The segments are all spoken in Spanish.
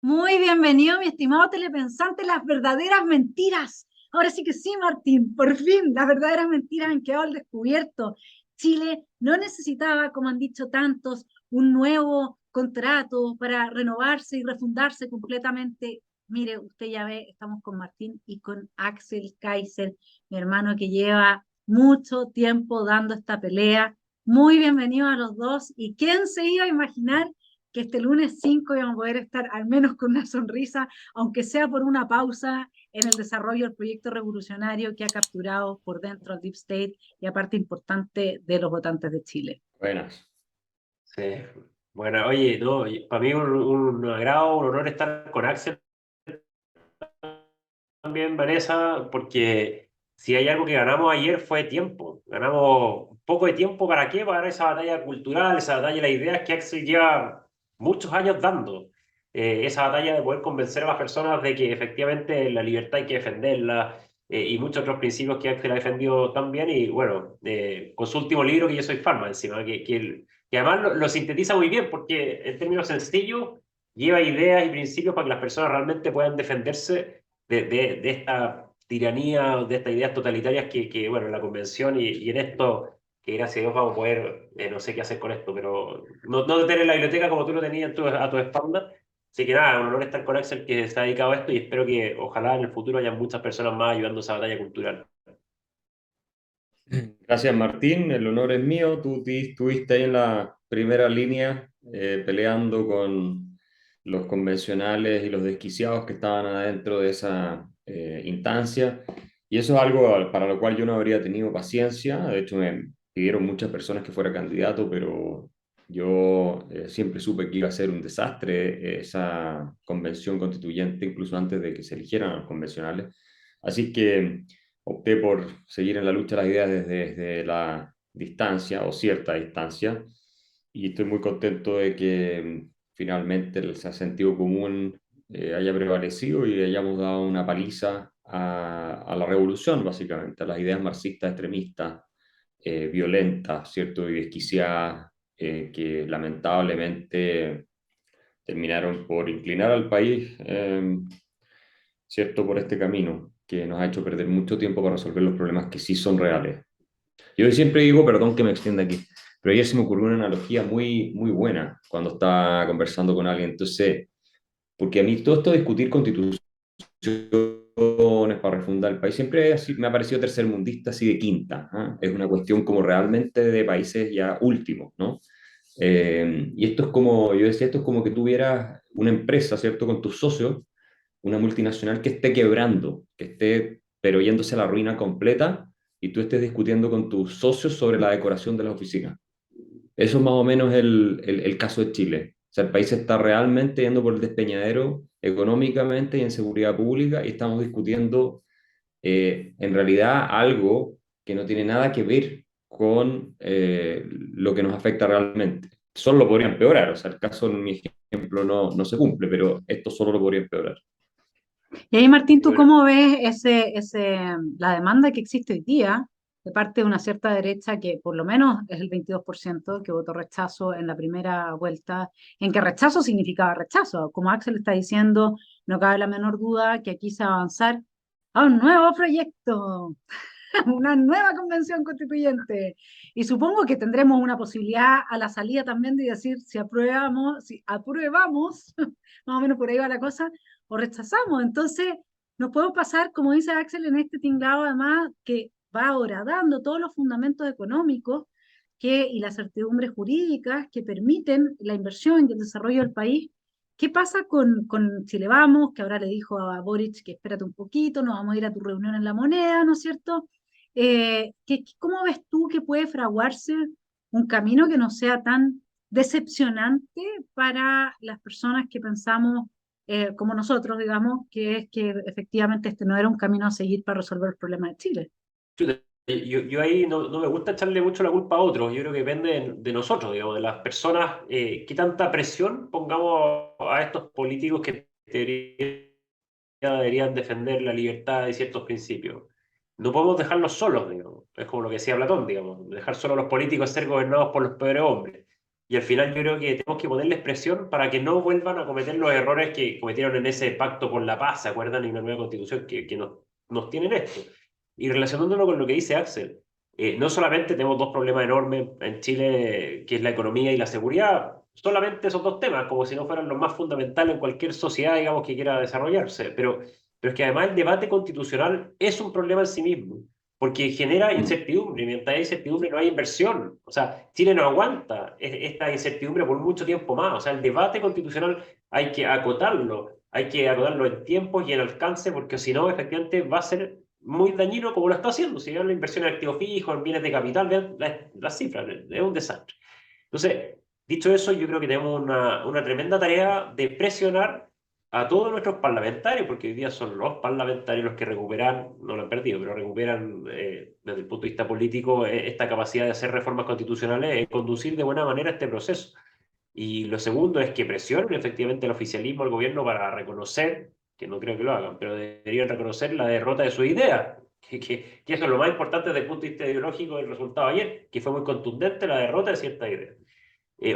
Muy bienvenido, mi estimado telepensante, las verdaderas mentiras. Ahora sí que sí, Martín, por fin, las verdaderas mentiras han quedado al descubierto. Chile no necesitaba, como han dicho tantos, un nuevo contrato para renovarse y refundarse completamente. Mire, usted ya ve, estamos con Martín y con Axel Kaiser, mi hermano que lleva mucho tiempo dando esta pelea. Muy bienvenido a los dos. ¿Y quién se iba a imaginar que este lunes 5 íbamos a poder estar al menos con una sonrisa, aunque sea por una pausa en el desarrollo del proyecto revolucionario que ha capturado por dentro al Deep State y aparte importante de los votantes de Chile? Buenas. Sí. Bueno, oye, no, para mí un agrado, un honor estar con Axel también, Vanessa, porque si hay algo que ganamos ayer fue tiempo. Ganamos un poco de tiempo, ¿para qué? Para ganar esa batalla cultural, esa batalla de las ideas que Axel lleva muchos años dando. Esa batalla de poder convencer a las personas de que efectivamente la libertad hay que defenderla, y muchos otros principios que Axel ha defendido también. Y bueno, con su último libro, que yo soy fan, más encima, que además lo sintetiza muy bien, porque en términos sencillos lleva ideas y principios para que las personas realmente puedan defenderse de esta tiranía, de estas ideas totalitarias bueno, en la convención y en esto, que gracias a Dios vamos a poder, no sé qué hacer con esto, pero no tener la biblioteca como tú lo tenías a tu espalda. Así que nada, un honor estar con Axel, que está dedicado a esto, y espero que ojalá en el futuro haya muchas personas más ayudando a esa batalla cultural. Gracias, Martín. El honor es mío. Tú estuviste ahí en la primera línea peleando con los convencionales y los desquiciados que estaban adentro de esa instancia. Y eso es algo para lo cual yo no habría tenido paciencia. De hecho, me pidieron muchas personas que fuera candidato, pero yo siempre supe que iba a ser un desastre esa convención constituyente, incluso antes de que se eligieran a los convencionales. Así que opté por seguir en la lucha de las ideas desde la distancia o cierta distancia, y estoy muy contento de que finalmente el sentido común haya prevalecido y hayamos dado una paliza a la revolución, básicamente, a las ideas marxistas extremistas, violentas, ¿cierto? Y desquiciadas, que lamentablemente terminaron por inclinar al país, ¿cierto? Por este camino que nos ha hecho perder mucho tiempo para resolver los problemas que sí son reales. Yo siempre digo, perdón que me extienda aquí, pero ayer se me ocurrió una analogía muy buena cuando estaba conversando con alguien. Entonces, porque a mí todo esto de discutir constituciones para refundar el país siempre me ha parecido tercermundista, así de quinta. ¿Ah? Es una cuestión como realmente de países ya últimos, ¿no? Y esto es como, yo decía, esto es como que tuvieras una empresa, ¿cierto? Con tus socios, una multinacional que esté quebrando, que esté pero yéndose a la ruina completa, y tú estés discutiendo con tus socios sobre la decoración de las oficinas. Eso es más o menos el caso de Chile. O sea, el país está realmente yendo por el despeñadero económicamente y en seguridad pública, y estamos discutiendo en realidad algo que no tiene nada que ver con lo que nos afecta realmente. Solo lo podría empeorar. O sea, el caso en mi ejemplo no se cumple, pero esto solo lo podría empeorar. Y ahí, Martín, Y ¿tú bueno, cómo ves la demanda que existe hoy día de parte de una cierta derecha que por lo menos es el 22% que votó rechazo en la primera vuelta, en que rechazo significaba rechazo? Como Axel está diciendo, no cabe la menor duda que aquí se va a avanzar a un nuevo proyecto, una nueva convención constituyente. Y supongo que tendremos una posibilidad a la salida también de decir si aprobamos, más o menos por ahí va la cosa, o rechazamos. Entonces, nos podemos pasar, como dice Axel, en este tinglado además, que va ahora dando todos los fundamentos económicos y las certidumbres jurídicas que permiten la inversión y el desarrollo del país. ¿Qué pasa con Chile Vamos, que ahora le dijo a Boric que espérate un poquito, nos vamos a ir a tu reunión en la moneda, ¿no es cierto? ¿Cómo ves tú que puede fraguarse un camino que no sea tan decepcionante para las personas que pensamos como nosotros, digamos, que es que efectivamente este no era un camino a seguir para resolver el problema de Chile? chuta, yo ahí no me gusta echarle mucho la culpa a otros. Yo creo que depende de nosotros, digamos, de las personas, qué tanta presión pongamos a estos políticos que en teoría deberían defender la libertad y ciertos principios. No podemos dejarlos solos, digamos. Es como lo que decía Platón, digamos, dejar solo a los políticos ser gobernados por los peores hombres. y al final yo creo que tenemos que ponerles presión para que no vuelvan a cometer los errores que cometieron en ese pacto por la paz, ¿se acuerdan? Y una nueva constitución que nos tienen esto. Y relacionándolo con lo que dice Axel, no solamente tenemos dos problemas enormes en Chile, que es la economía y la seguridad, solamente esos dos temas, como si no fueran los más fundamentales en cualquier sociedad, digamos, que quiera desarrollarse, pero es que además el debate constitucional es un problema en sí mismo porque genera incertidumbre, y mientras hay incertidumbre no hay inversión. O sea, Chile no aguanta esta incertidumbre por mucho tiempo más. O sea, el debate constitucional hay que acotarlo en tiempos y en alcance, porque si no, efectivamente va a ser muy dañino como lo está haciendo. Si vean la inversión en activos fijos, en bienes de capital, vean las cifras, es un desastre. Entonces, dicho eso, yo creo que tenemos una tremenda tarea de presionar a todos nuestros parlamentarios, porque hoy día son los parlamentarios los que recuperan, no lo han perdido, pero recuperan desde el punto de vista político esta capacidad de hacer reformas constitucionales y conducir de buena manera este proceso. Y lo segundo es que presionen efectivamente el oficialismo al gobierno para reconocer, que no creo que lo hagan, pero deberían reconocer la derrota de su idea. Que eso es lo más importante desde el punto de vista ideológico del resultado de ayer, que fue muy contundente la derrota de cierta idea.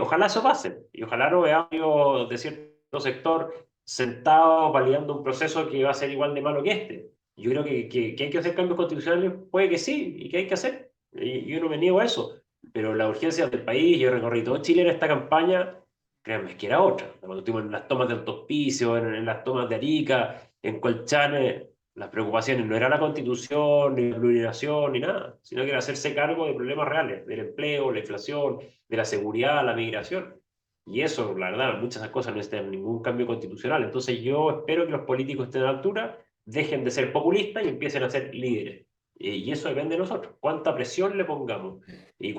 Ojalá eso pase y ojalá no veamos de cierto sector sentado validando un proceso que va a ser igual de malo que este. Yo creo que hay que hacer cambios constitucionales, puede que sí, y que hay que hacer. Y yo no me niego a eso, pero la urgencia del país, yo recorrí todo Chile en esta campaña, créanme que era otra. Cuando estuvimos en las tomas de Alto Hospicio, en las tomas de Arica, en Colchane, las preocupaciones no era la constitución, ni la plurinación, ni nada, sino que era hacerse cargo de problemas reales, del empleo, la inflación, de la seguridad, la migración. Y eso, la verdad, muchas de esas cosas no necesitan ningún cambio constitucional. Entonces yo espero que los políticos estén a la altura, dejen de ser populistas y empiecen a ser líderes. Y eso depende de nosotros. Cuánta presión le pongamos y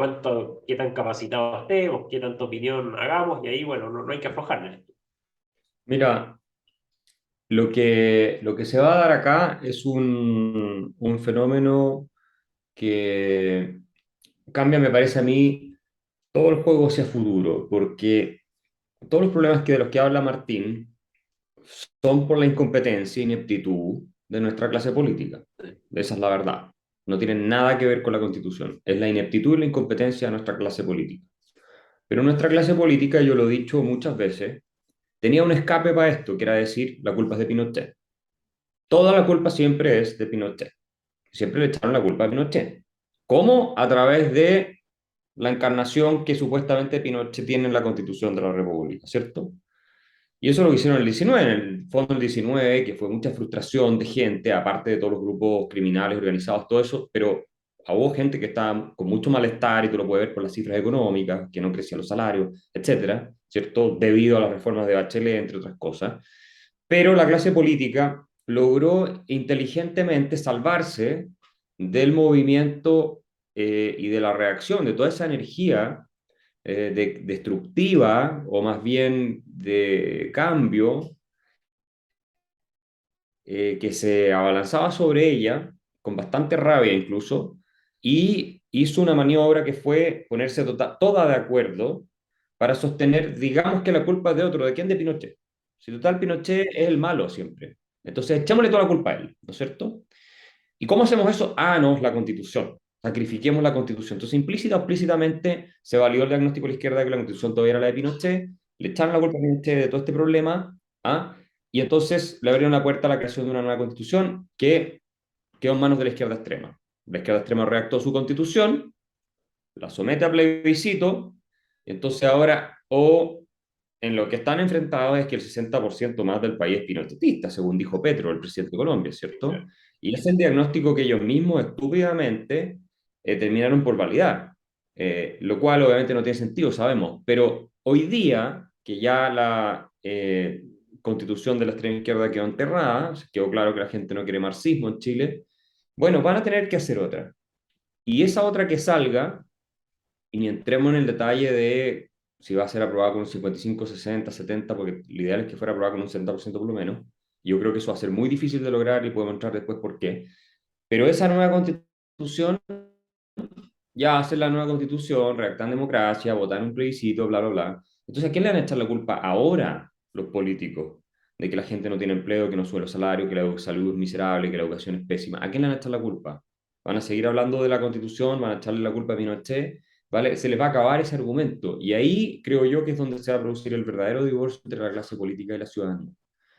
qué tan capacitados estemos, qué tanta opinión hagamos. Y ahí, bueno, no hay que aflojarle. Mira, lo que se va a dar acá es un fenómeno que cambia, me parece a mí, todo el juego hacia futuro, porque todos los problemas de los que habla Martín son por la incompetencia e ineptitud de nuestra clase política. Esa es la verdad. No tienen nada que ver con la Constitución. Es la ineptitud y la incompetencia de nuestra clase política. Pero nuestra clase política, yo lo he dicho muchas veces, tenía un escape para esto, que era decir, la culpa es de Pinochet. Toda la culpa siempre es de Pinochet. Siempre le echaron la culpa a Pinochet. ¿Cómo? A través de la encarnación que supuestamente Pinochet tiene en la Constitución de la República, ¿cierto? Y eso es lo que hicieron en el 19, en el fondo del 19, que fue mucha frustración de gente, aparte de todos los grupos criminales organizados, todo eso, pero hubo gente que estaba con mucho malestar, y tú lo puedes ver por las cifras económicas, que no crecían los salarios, etcétera, ¿cierto? Debido a las reformas de Bachelet, entre otras cosas. Pero la clase política logró inteligentemente salvarse del movimiento y de la reacción, de toda esa energía destructiva o más bien de cambio que se abalanzaba sobre ella, con bastante rabia incluso, y hizo una maniobra que fue ponerse toda de acuerdo para sostener, digamos que la culpa es de otro, ¿de quién? De Pinochet. Si total Pinochet es el malo siempre. Entonces echémosle toda la culpa a él, ¿no es cierto? ¿Y cómo hacemos eso? Ah, no, es la Constitución. Sacrifiquemos la Constitución. Entonces, implícita o explícitamente se validó el diagnóstico de la izquierda de que la Constitución todavía era la de Pinochet, le echaron la culpa a Pinochet de todo este problema, ¿ah? Y entonces le abrieron la puerta a la creación de una nueva Constitución que quedó en manos de la izquierda extrema. La izquierda extrema redactó su Constitución, la somete a plebiscito, y entonces ahora, o en lo que están enfrentados es que el 60% más del país es pinochetista, según dijo Petro, el presidente de Colombia, ¿cierto? Y es el diagnóstico que ellos mismos estúpidamente terminaron por validar, lo cual obviamente no tiene sentido, sabemos, pero hoy día, que ya la constitución de la extrema izquierda quedó enterrada, quedó claro que la gente no quiere marxismo en Chile, bueno, van a tener que hacer otra. Y esa otra que salga, y ni entremos en el detalle de si va a ser aprobada con un 55, 60, 70, porque lo ideal es que fuera aprobada con un 70% por lo menos. Yo creo que eso va a ser muy difícil de lograr y podemos entrar después por qué. Pero esa nueva constitución, ya hacer la nueva constitución, redactar en democracia, votar en un plebiscito, bla, bla, bla. Entonces, ¿a quién le van a echar la culpa ahora los políticos? De que la gente no tiene empleo, que no sube los salarios, que la salud es miserable, que la educación es pésima. ¿A quién le van a echar la culpa? ¿Van a seguir hablando de la constitución? ¿Van a echarle la culpa a Pinochet? ¿vale? Se les va a acabar ese argumento. Y ahí creo yo que es donde se va a producir el verdadero divorcio entre la clase política y la ciudadanía.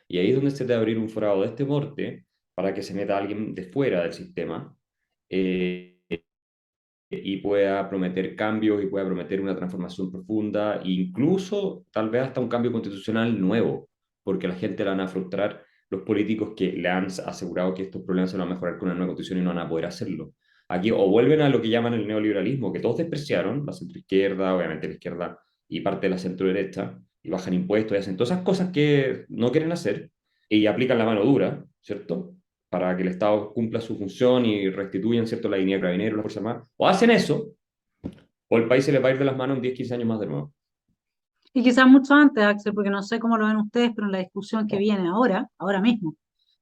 Y ahí es donde se debe abrir un forado de este porte para que se meta alguien de fuera del sistema eh, y pueda prometer cambios y pueda prometer una transformación profunda, e incluso tal vez hasta un cambio constitucional nuevo, porque la gente la van a frustrar los políticos que le han asegurado que estos problemas se van a mejorar con una nueva constitución y no van a poder hacerlo. Aquí o vuelven a lo que llaman el neoliberalismo, que todos despreciaron, la centroizquierda, obviamente la izquierda y parte de la centroderecha, y bajan impuestos y hacen todas esas cosas que no quieren hacer y aplican la mano dura, ¿cierto? Para que el Estado cumpla su función y restituyan, ¿cierto?, la línea de carabineros, la Fuerza Armada, o hacen eso, o el país se les va a ir de las manos en 10, 15 años más de nuevo. Y quizás mucho antes, Axel, porque no sé cómo lo ven ustedes, pero en la discusión que viene ahora mismo,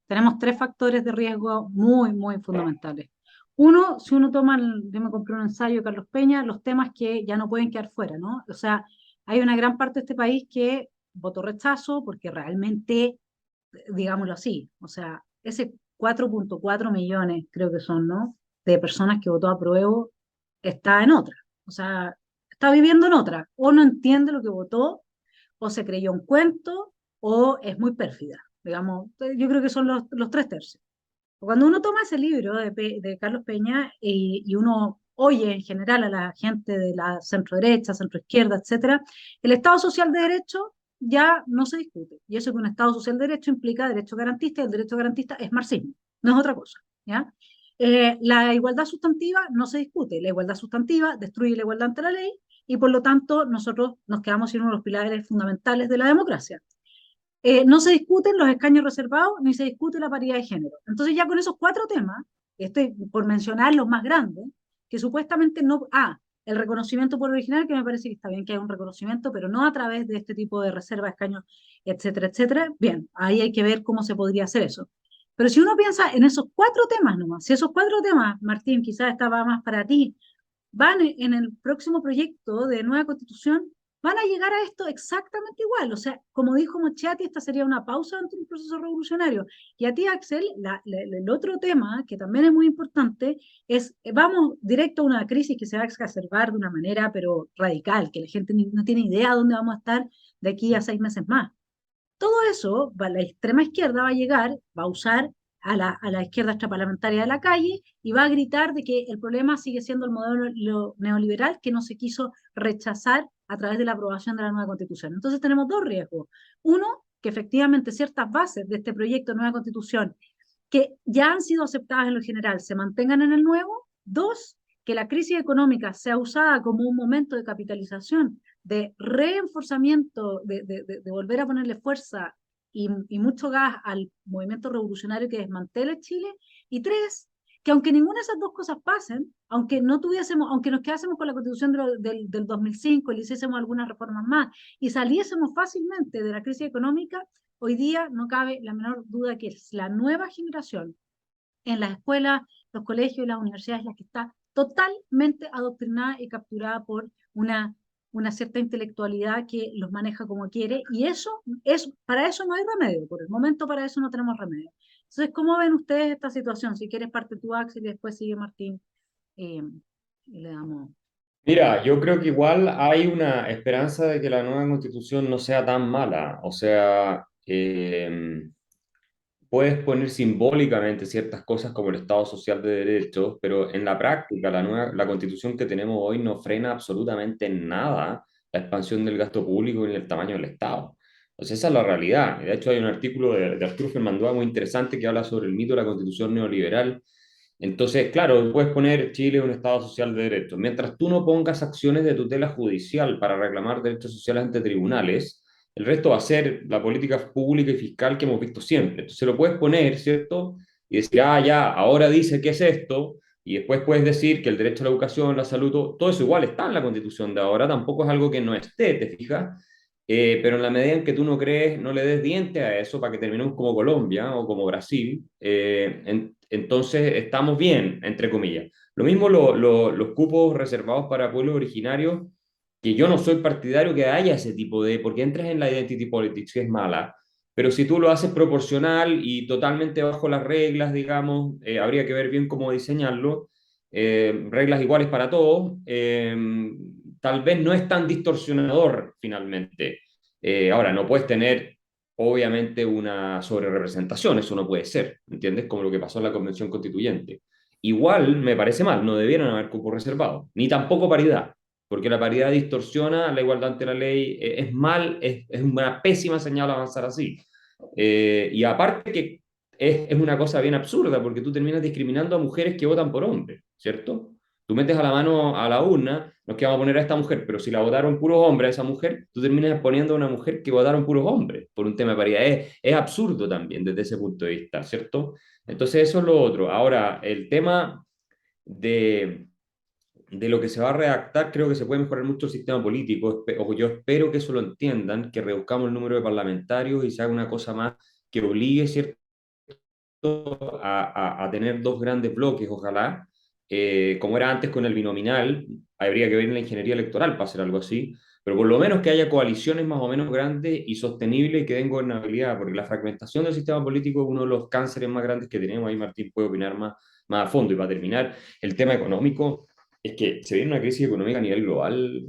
tenemos tres factores de riesgo muy, muy fundamentales. Uno, si uno toma, yo me compré un ensayo de Carlos Peña, los temas que ya no pueden quedar fuera, ¿no? O sea, hay una gran parte de este país que votó rechazo porque realmente, digámoslo así, o sea, ese 4,4 millones, creo que son, ¿no? De personas que votó a prueba, está en otra. O sea, está viviendo en otra. O no entiende lo que votó, o se creyó un cuento, o es muy pérfida. Digamos, yo creo que son los tres tercios. Cuando uno toma ese libro de Carlos Peña y uno oye en general a la gente de la centro-derecha, centro-izquierda, etcétera, el Estado social de derecho ya no se discute. Y eso que un Estado social de derecho implica derecho garantista, y el derecho garantista es marxismo, no es otra cosa. ¿Ya? La igualdad sustantiva no se discute. La igualdad sustantiva destruye la igualdad ante la ley y por lo tanto nosotros nos quedamos sin uno de los pilares fundamentales de la democracia. No se discuten los escaños reservados ni se discute la paridad de género. Entonces ya con esos cuatro temas, estoy por mencionar los más grandes, que supuestamente no... el reconocimiento por original, que me parece que está bien que haya un reconocimiento, pero no a través de este tipo de reserva de escaños, etcétera, etcétera. Bien, ahí hay que ver cómo se podría hacer eso. Pero si uno piensa en esos cuatro temas nomás, si esos cuatro temas, Martín, quizás estaba más para ti, van en el próximo proyecto de nueva constitución, van a llegar a esto exactamente igual. O sea, como dijo Mochiati, esta sería una pausa ante un proceso revolucionario. Y a ti, Axel, el otro tema, que también es muy importante, es, vamos directo a una crisis que se va a exacerbar de una manera, pero radical, que la gente no tiene idea dónde vamos a estar de aquí a 6 meses más. Todo eso, la extrema izquierda va a llegar, va a usar a la izquierda extraparlamentaria de la calle y va a gritar de que el problema sigue siendo el modelo neoliberal que no se quiso rechazar a través de la aprobación de la nueva constitución. Entonces tenemos dos riesgos. Uno, que efectivamente ciertas bases de este proyecto de nueva constitución que ya han sido aceptadas en lo general se mantengan en el nuevo. Dos, que la crisis económica sea usada como un momento de capitalización, de reenforzamiento, de volver a ponerle fuerza y mucho gas al movimiento revolucionario que desmantele Chile. Y tres, que aunque ninguna de esas dos cosas pasen, aunque no tuviésemos, aunque nos quedásemos con la constitución del 2005 y le hiciésemos algunas reformas más y saliésemos fácilmente de la crisis económica, hoy día no cabe la menor duda que es la nueva generación en las escuelas, los colegios y las universidades la que está totalmente adoctrinada y capturada por una cierta intelectualidad que los maneja como quiere, y para eso no hay remedio, por el momento para eso no tenemos remedio. Entonces, ¿cómo ven ustedes esta situación? Si quieres parte tú, Axel, y después sigue Martín, y le damos... Mira, yo creo que igual hay una esperanza de que la nueva constitución no sea tan mala. O sea, puedes poner simbólicamente ciertas cosas como el Estado social de derechos, pero en la práctica la constitución que tenemos hoy no frena absolutamente en nada la expansión del gasto público ni el tamaño del Estado. Entonces esa es la realidad. De hecho hay un artículo de Arturo Fermandúa muy interesante que habla sobre el mito de la constitución neoliberal. Entonces, claro, puedes poner Chile un Estado social de derechos. Mientras tú no pongas acciones de tutela judicial para reclamar derechos sociales ante tribunales, el resto va a ser la política pública y fiscal que hemos visto siempre. Entonces lo puedes poner, ¿cierto? Y decir, ya, ahora dice que es esto, y después puedes decir que el derecho a la educación, la salud, todo eso igual está en la constitución de ahora, tampoco es algo que no esté, ¿te fijas? Pero en la medida en que tú no crees, no le des diente a eso para que terminemos como Colombia o como Brasil, entonces estamos bien, entre comillas. Lo mismo los cupos reservados para pueblos originarios, que yo no soy partidario que haya ese tipo de, porque entras en la identity politics, que es mala, pero si tú lo haces proporcional y totalmente bajo las reglas, digamos, habría que ver bien cómo diseñarlo. reglas iguales para todos, tal vez no es tan distorsionador finalmente. Ahora, no puedes tener, obviamente, una sobrerepresentación, eso no puede ser, ¿entiendes? Como lo que pasó en la Convención Constituyente. Igual me parece mal, no debieron haber cupos reservados, ni tampoco paridad, porque la paridad distorsiona la igualdad ante la ley, es mal, es una pésima señal avanzar así. Y aparte que es una cosa bien absurda, porque tú terminas discriminando a mujeres que votan por hombres, ¿cierto? Tú metes a la mano a la urna, no es que vamos a poner a esta mujer, pero si la votaron puros hombres a esa mujer, tú terminas poniendo a una mujer que votaron puros hombres por un tema de paridad. Es absurdo también desde ese punto de vista, ¿cierto? Entonces eso es lo otro. Ahora, el tema de, de lo que se va a redactar, creo que se puede mejorar mucho el sistema político. O yo espero que eso lo entiendan, que reduzcamos el número de parlamentarios y se haga una cosa más que obligue, ¿cierto?, a tener dos grandes bloques, ojalá, como era antes con el binominal, habría que ver en la ingeniería electoral para hacer algo así, pero por lo menos que haya coaliciones más o menos grandes y sostenibles y que den gobernabilidad, porque la fragmentación del sistema político es uno de los cánceres más grandes que tenemos. Ahí Martín puede opinar más a fondo. Y para terminar, el tema económico, es que se viene una crisis económica a nivel global,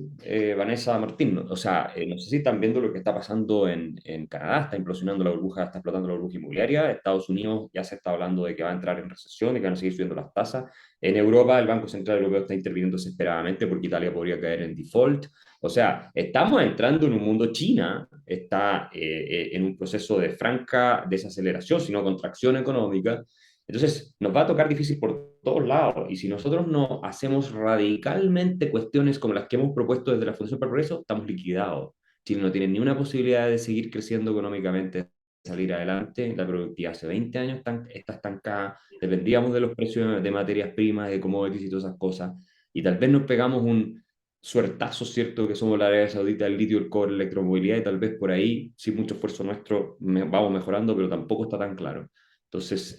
Vanessa, Martín. O sea, no sé si están viendo lo que está pasando en Canadá, está implosionando la burbuja, está explotando la burbuja inmobiliaria. Estados Unidos ya se está hablando de que va a entrar en recesión, de que van a seguir subiendo las tasas. En Europa, el Banco Central Europeo está interviniendo desesperadamente porque Italia podría caer en default. O sea, estamos entrando en un mundo. China está en un proceso de franca desaceleración, sino contracción económica. Entonces, nos va a tocar difícil por todos lados. Y si nosotros no hacemos radicalmente cuestiones como las que hemos propuesto desde la Fundación para el Progreso, estamos liquidados. Chile no tiene ni una posibilidad de seguir creciendo económicamente, salir adelante. La productividad hace 20 años está estancada. Dependíamos de los precios de materias primas, de commodities y todas esas cosas. Y tal vez nos pegamos un suertazo, ¿cierto? Que somos la Arabia Saudita, el litio, el cobre, la electromovilidad, y tal vez por ahí, sin mucho esfuerzo nuestro, vamos mejorando, pero tampoco está tan claro. Entonces,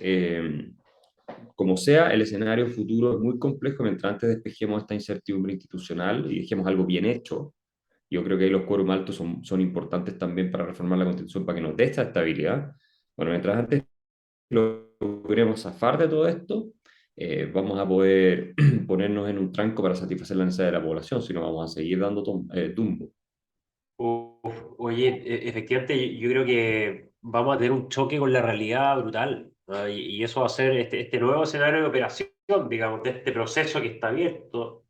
como sea, el escenario futuro es muy complejo. Mientras antes despejemos esta incertidumbre institucional y dejemos algo bien hecho, yo creo que ahí los quórum altos son importantes también para reformar la Constitución, para que nos dé esta estabilidad. Bueno, mientras antes logremos zafar de todo esto, vamos a poder ponernos en un tranco para satisfacer la necesidad de la población, si no vamos a seguir dando tumbo. Oye, efectivamente, yo creo que vamos a tener un choque con la realidad brutal, ¿no? Y eso va a ser este nuevo escenario de operación, digamos, de este proceso que está abierto,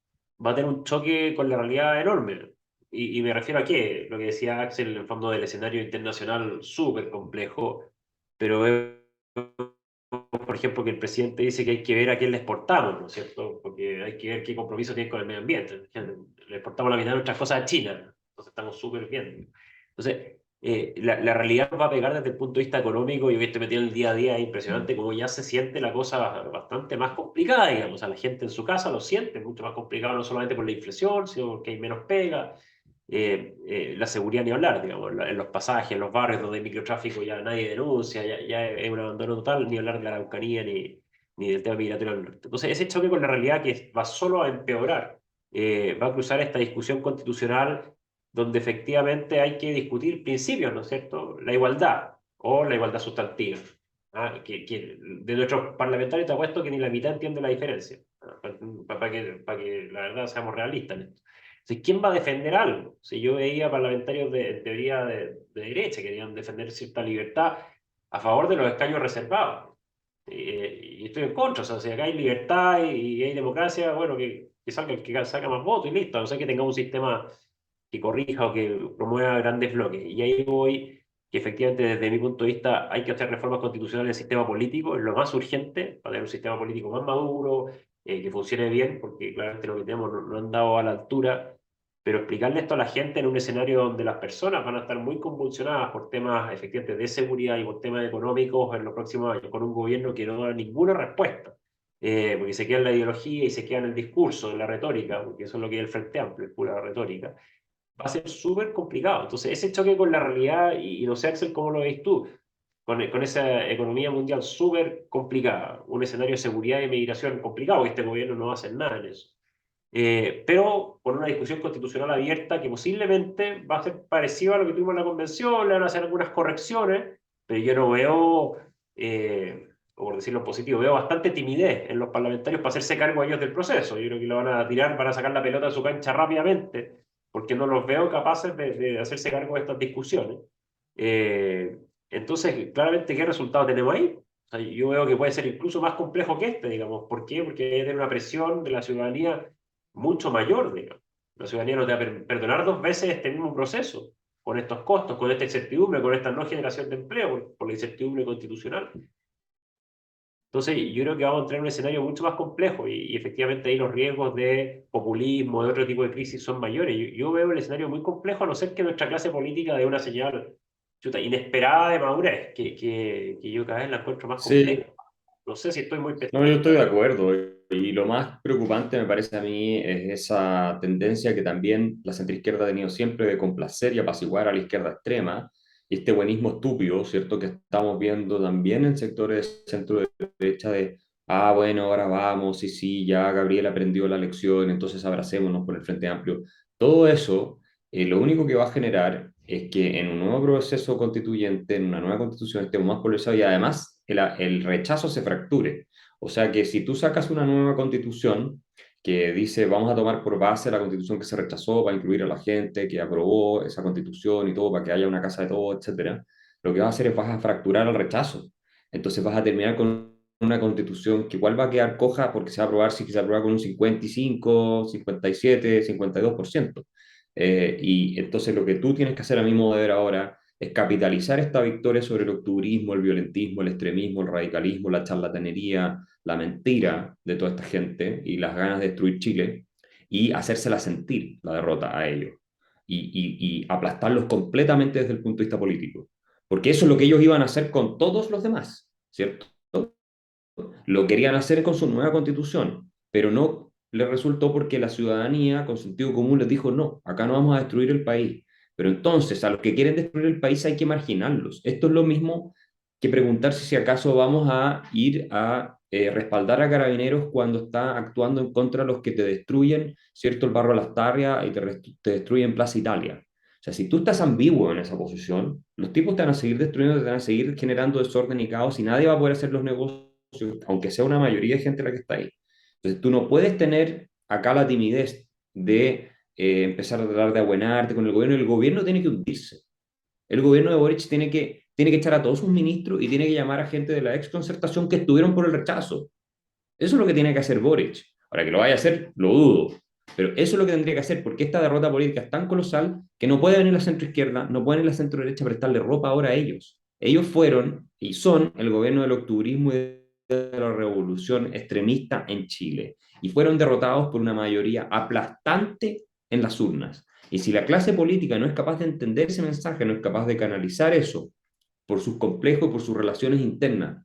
va a tener un choque con la realidad enorme. Y me refiero a qué, lo que decía Axel, en el fondo del escenario internacional súper complejo, pero por ejemplo, que el presidente dice que hay que ver a quién le exportamos, ¿no es cierto? Porque hay que ver qué compromiso tiene con el medio ambiente. Le exportamos la mitad de nuestras cosas a China, entonces estamos súper bien. Entonces, la realidad nos va a pegar desde el punto de vista económico. Yo que estoy metido en el día a día, es impresionante cómo ya se siente la cosa bastante más complicada, digamos. A la gente en su casa lo siente mucho más complicado, no solamente por la inflación, sino porque hay menos pega. La seguridad ni hablar, digamos, en los pasajes, en los barrios donde hay microtráfico ya nadie denuncia, ya es un abandono total, ni hablar de la Araucanía ni del tema migratorio del norte. Entonces, ese choque con la realidad que va solo a empeorar, va a cruzar esta discusión constitucional donde efectivamente hay que discutir principios, ¿no es cierto? La igualdad o la igualdad sustantiva. ¿Ah? Que de nuestros parlamentarios te apuesto que ni la mitad entiende la diferencia. ¿Ah? Para que la verdad seamos realistas en esto. Entonces, ¿quién va a defender algo? Si yo veía parlamentarios en teoría de derecha que querían defender cierta libertad a favor de los escaños reservados. Y estoy en contra. O sea, si acá hay libertad y hay democracia, bueno, que salga el que saca más votos y listo. No sé, que tengamos un sistema que corrija o que promueva grandes bloques. Y ahí voy, que efectivamente desde mi punto de vista hay que hacer reformas constitucionales del sistema político, es lo más urgente, para tener un sistema político más maduro, que funcione bien, porque claramente lo que tenemos no han dado a la altura, pero explicarle esto a la gente en un escenario donde las personas van a estar muy convulsionadas por temas efectivamente de seguridad y por temas económicos en los próximos años, con un gobierno que no da ninguna respuesta. Porque se queda en la ideología y se queda en el discurso, en la retórica, porque eso es lo que es el Frente Amplio, es pura retórica, va a ser súper complicado. Entonces, ese choque con la realidad, y no sé, Axel, cómo lo veis tú, con esa economía mundial súper complicada, un escenario de seguridad y migración complicado, que este gobierno no va a hacer nada en eso. Pero con una discusión constitucional abierta que posiblemente va a ser parecida a lo que tuvimos en la convención, le van a hacer algunas correcciones, pero yo no veo o por decirlo en positivo, veo bastante timidez en los parlamentarios para hacerse cargo ellos del proceso. Yo creo que lo van a tirar, van a sacar la pelota de su cancha rápidamente, porque no los veo capaces de hacerse cargo de estas discusiones. Eh, entonces, claramente, ¿qué resultado tenemos ahí? O sea, yo veo que puede ser incluso más complejo que este, digamos. ¿Por qué? Porque hay que tener una presión de la ciudadanía mucho mayor, digamos. La ciudadanía no te va a perdonar dos veces este mismo proceso, con estos costos, con esta incertidumbre, con esta no generación de empleo, por la incertidumbre constitucional. Entonces, yo creo que vamos a entrar en un escenario mucho más complejo y efectivamente ahí los riesgos de populismo, de otro tipo de crisis son mayores. Yo veo el escenario muy complejo a no ser que nuestra clase política dé una señal chuta, inesperada de madurez, que yo cada vez la encuentro más compleja. Sí, No sé si estoy muy no, yo estoy pesimista, de pero acuerdo. Y lo más preocupante me parece a mí es esa tendencia que también la centroizquierda ha tenido siempre de complacer y apaciguar a la izquierda extrema, y este buenismo estúpido, ¿cierto? Que estamos viendo también en sectores centro derecha de, bueno, ahora vamos, y sí, ya Gabriel aprendió la lección, entonces abracémonos por el Frente Amplio. Todo eso, lo único que va a generar es que en un nuevo proceso constituyente, en una nueva constitución, estemos más polarizados y además el rechazo se fracture. O sea que si tú sacas una nueva constitución que dice vamos a tomar por base la constitución que se rechazó para incluir a la gente que aprobó esa constitución y todo, para que haya una casa de todo, etcétera, lo que vas a hacer es vas a fracturar el rechazo. Entonces vas a terminar con una constitución que igual va a quedar coja porque se va a aprobar si se aprueba con un 55, 57, 52%. Y entonces lo que tú tienes que hacer a mi modo de ver ahora es capitalizar esta victoria sobre el octubrismo, el violentismo, el extremismo, el radicalismo, la charlatanería, la mentira de toda esta gente y las ganas de destruir Chile y hacérsela sentir la derrota a ellos y aplastarlos completamente desde el punto de vista político. Porque eso es lo que ellos iban a hacer con todos los demás, ¿cierto? Lo querían hacer con su nueva constitución, pero no les resultó porque la ciudadanía con sentido común les dijo, no, acá no vamos a destruir el país. Pero entonces a los que quieren destruir el país hay que marginarlos. Esto es lo mismo que preguntarse si acaso vamos a ir a respaldar a Carabineros cuando está actuando en contra de los que te destruyen, ¿cierto? El barrio Las Tarrias y te destruyen Plaza Italia. O sea, si tú estás ambiguo en esa posición, los tipos te van a seguir destruyendo, te van a seguir generando desorden y caos y nadie va a poder hacer los negocios aunque sea una mayoría de gente la que está ahí. Entonces, tú no puedes tener acá la timidez de empezar a tratar de abuenarte con el gobierno. El gobierno tiene que hundirse. El gobierno de Boric tiene que echar a todos sus ministros y tiene que llamar a gente de la exconcertación que estuvieron por el rechazo. Eso es lo que tiene que hacer Boric. Ahora que lo vaya a hacer, lo dudo. Pero eso es lo que tendría que hacer, porque esta derrota política es tan colosal que no puede venir la centroizquierda, no puede venir la centroderecha a prestarle ropa ahora a ellos. Ellos fueron y son el gobierno del octubrismo y de la revolución extremista en Chile. Y fueron derrotados por una mayoría aplastante en las urnas. Y si la clase política no es capaz de entender ese mensaje, no es capaz de canalizar eso por sus complejos, por sus relaciones internas,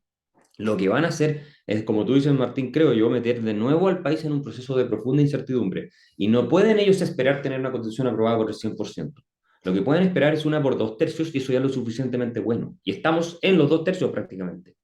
lo que van a hacer es, como tú dices, Martín, creo yo, meter de nuevo al país en un proceso de profunda incertidumbre. Y no pueden ellos esperar tener una constitución aprobada por el 100%. Lo que pueden esperar es una por 2/3 y eso ya es lo suficientemente bueno. Y estamos en los 2/3 prácticamente.